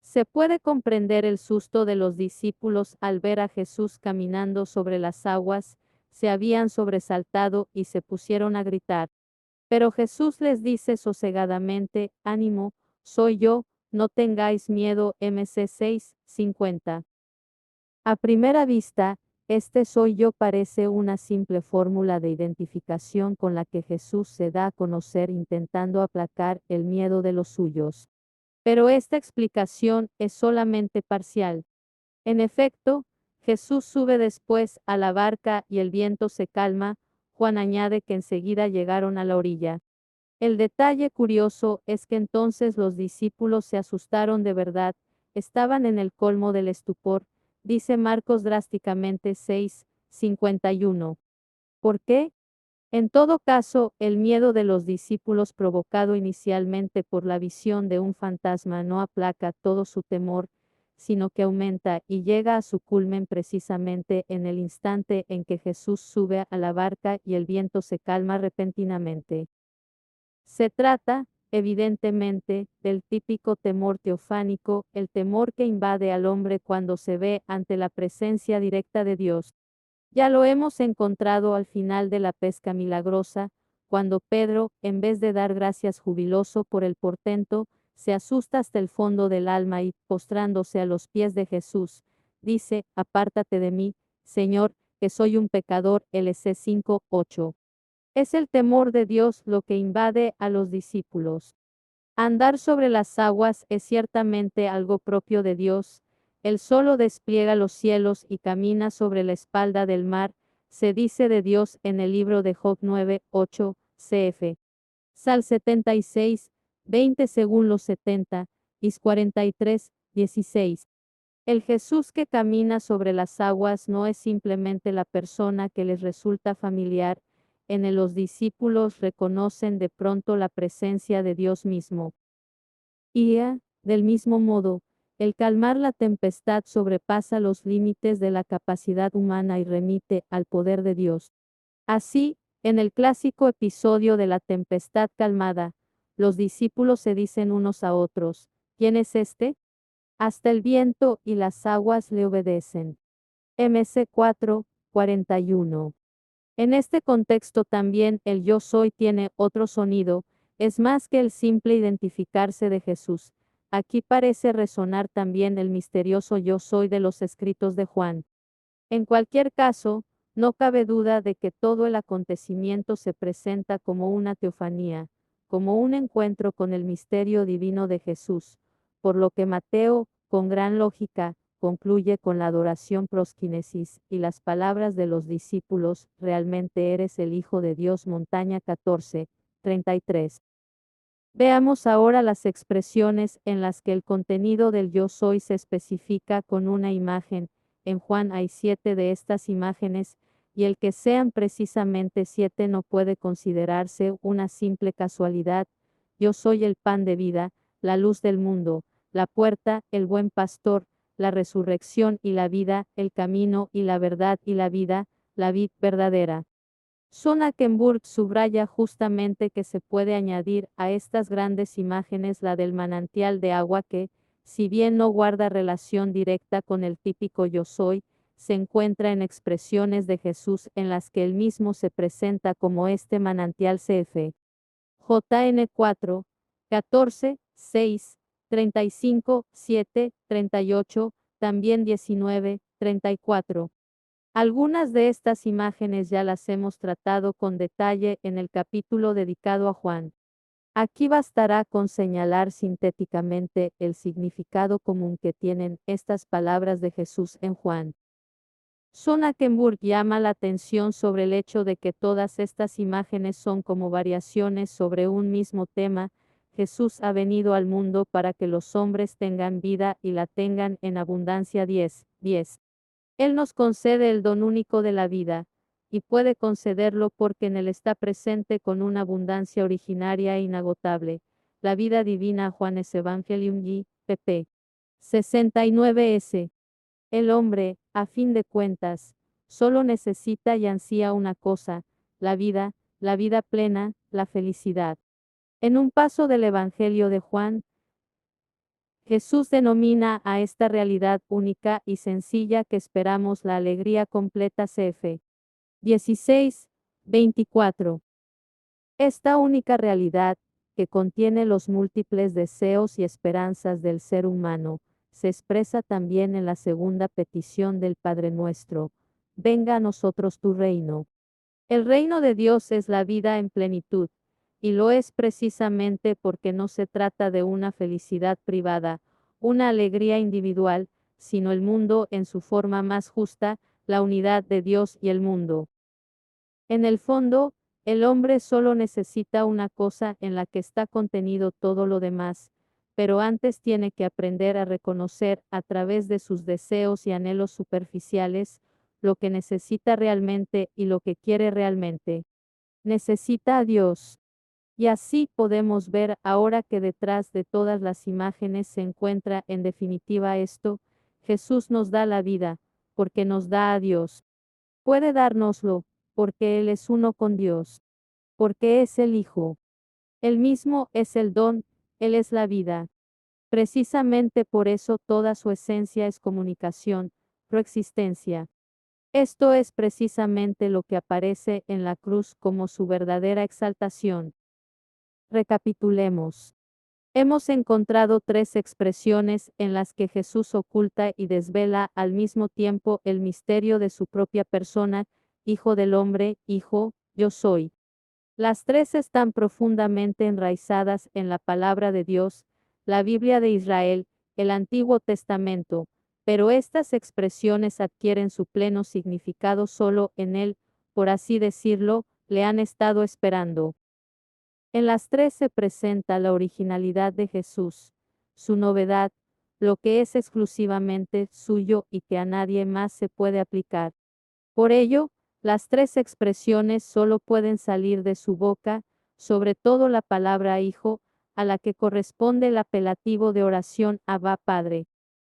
Se puede comprender el susto de los discípulos al ver a Jesús caminando sobre las aguas, se habían sobresaltado y se pusieron a gritar. Pero Jesús les dice sosegadamente, ánimo, soy yo, no tengáis miedo. MC 6:50. A primera vista, este soy yo parece una simple fórmula de identificación con la que Jesús se da a conocer intentando aplacar el miedo de los suyos. Pero esta explicación es solamente parcial. En efecto, Jesús sube después a la barca y el viento se calma. Juan añade que enseguida llegaron a la orilla. El detalle curioso es que entonces los discípulos se asustaron de verdad, estaban en el colmo del estupor, dice Marcos drásticamente 6:51. ¿Por qué? En todo caso, el miedo de los discípulos provocado inicialmente por la visión de un fantasma no aplaca todo su temor, sino que aumenta y llega a su culmen precisamente en el instante en que Jesús sube a la barca y el viento se calma repentinamente. Se trata, evidentemente, del típico temor teofánico, el temor que invade al hombre cuando se ve ante la presencia directa de Dios. Ya lo hemos encontrado al final de la pesca milagrosa, cuando Pedro, en vez de dar gracias jubiloso por el portento, se asusta hasta el fondo del alma y, postrándose a los pies de Jesús, dice, apártate de mí, Señor, que soy un pecador. LC 5:8. Es el temor de Dios lo que invade a los discípulos. Andar sobre las aguas es ciertamente algo propio de Dios. Él solo despliega los cielos y camina sobre la espalda del mar, se dice de Dios en el libro de Job 9:8, cf. Sal 76:20 según los 70, Is 43:16. El Jesús que camina sobre las aguas no es simplemente la persona que les resulta familiar, en él los discípulos reconocen de pronto la presencia de Dios mismo. Y, del mismo modo, el calmar la tempestad sobrepasa los límites de la capacidad humana y remite al poder de Dios. Así, en el clásico episodio de la tempestad calmada, los discípulos se dicen unos a otros, ¿quién es este? Hasta el viento y las aguas le obedecen. MC 4:41. En este contexto también el yo soy tiene otro sonido, es más que el simple identificarse de Jesús. Aquí parece resonar también el misterioso yo soy de los escritos de Juan. En cualquier caso, no cabe duda de que todo el acontecimiento se presenta como una teofanía, como un encuentro con el misterio divino de Jesús, por lo que Mateo, con gran lógica, concluye con la adoración prosquinesis y las palabras de los discípulos, realmente eres el Hijo de Dios. Montaña 14:33. Veamos ahora las expresiones en las que el contenido del yo soy se especifica con una imagen. En Juan hay 7 de estas imágenes, y el que sean precisamente 7 no puede considerarse una simple casualidad. Yo soy el pan de vida, la luz del mundo, la puerta, el buen pastor, la resurrección y la vida, el camino y la verdad y la vida, la vid verdadera. Sonnenberg subraya justamente que se puede añadir a estas grandes imágenes la del manantial de agua que, si bien no guarda relación directa con el típico yo soy, se encuentra en expresiones de Jesús en las que él mismo se presenta como este manantial. Cf. JN 4, 14, 6, 35, 7, 38, también 19, 34. Algunas de estas imágenes ya las hemos tratado con detalle en el capítulo dedicado a Juan. Aquí bastará con señalar sintéticamente el significado común que tienen estas palabras de Jesús en Juan. Sonnenberg llama la atención sobre el hecho de que todas estas imágenes son como variaciones sobre un mismo tema. Jesús ha venido al mundo para que los hombres tengan vida y la tengan en abundancia. 10. Él nos concede el don único de la vida, y puede concederlo porque en Él está presente con una abundancia originaria e inagotable, la vida divina. Juanes Evangelium y pp. 69s. El hombre, a fin de cuentas, solo necesita y ansía una cosa, la vida plena, la felicidad. En un paso del Evangelio de Juan, Jesús denomina a esta realidad única y sencilla que esperamos la alegría completa. Cf. 16, 24. Esta única realidad, que contiene los múltiples deseos y esperanzas del ser humano, se expresa también en la segunda petición del Padre Nuestro: venga a nosotros tu reino. El reino de Dios es la vida en plenitud, y lo es precisamente porque no se trata de una felicidad privada, una alegría individual, sino el mundo en su forma más justa, la unidad de Dios y el mundo. En el fondo, el hombre solo necesita una cosa en la que está contenido todo lo demás, pero antes tiene que aprender a reconocer, a través de sus deseos y anhelos superficiales, lo que necesita realmente y lo que quiere realmente. Necesita a Dios. Y así podemos ver ahora que detrás de todas las imágenes se encuentra en definitiva esto: Jesús nos da la vida, porque nos da a Dios. Puede dárnoslo, porque Él es uno con Dios. Porque es el Hijo. Él mismo es el don, Él es la vida. Precisamente por eso toda su esencia es comunicación, proexistencia. Esto es precisamente lo que aparece en la cruz como su verdadera exaltación. Recapitulemos. Hemos encontrado tres expresiones en las que Jesús oculta y desvela al mismo tiempo el misterio de su propia persona: Hijo del Hombre, Hijo, yo soy. Las tres están profundamente enraizadas en la palabra de Dios, la Biblia de Israel, el Antiguo Testamento, pero estas expresiones adquieren su pleno significado solo en Él, por así decirlo, le han estado esperando. En las tres se presenta la originalidad de Jesús, su novedad, lo que es exclusivamente suyo y que a nadie más se puede aplicar. Por ello, las tres expresiones solo pueden salir de su boca, sobre todo la palabra Hijo, a la que corresponde el apelativo de oración Abba Padre.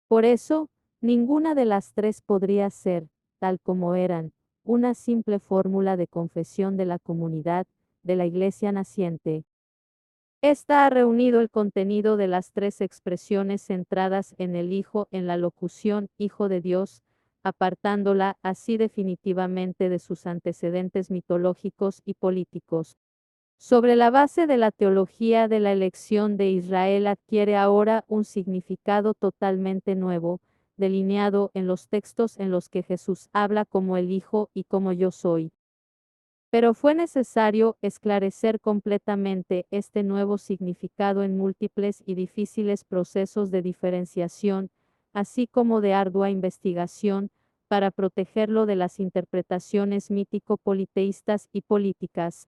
Por eso, ninguna de las tres podría ser, tal como eran, una simple fórmula de confesión de la comunidad, de la Iglesia naciente. Esta ha reunido el contenido de las tres expresiones centradas en el Hijo en la locución Hijo de Dios, apartándola así definitivamente de sus antecedentes mitológicos y políticos. Sobre la base de la teología de la elección de Israel adquiere ahora un significado totalmente nuevo, delineado en los textos en los que Jesús habla como el Hijo y como yo soy. Pero fue necesario esclarecer completamente este nuevo significado en múltiples y difíciles procesos de diferenciación, así como de ardua investigación, para protegerlo de las interpretaciones mítico-politeístas y políticas.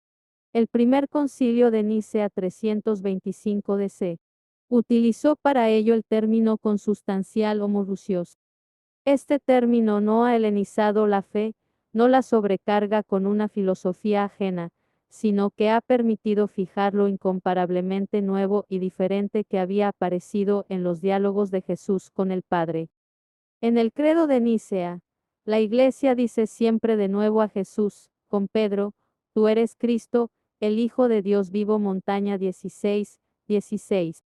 El primer concilio de Nicea 325 DC utilizó para ello el término consustancial homoousios. Este término no ha helenizado la fe, no la sobrecarga con una filosofía ajena, sino que ha permitido fijar lo incomparablemente nuevo y diferente que había aparecido en los diálogos de Jesús con el Padre. En el credo de Nicea, la Iglesia dice siempre de nuevo a Jesús, con Pedro: tú eres Cristo, el Hijo de Dios vivo. Montaña 16, 16.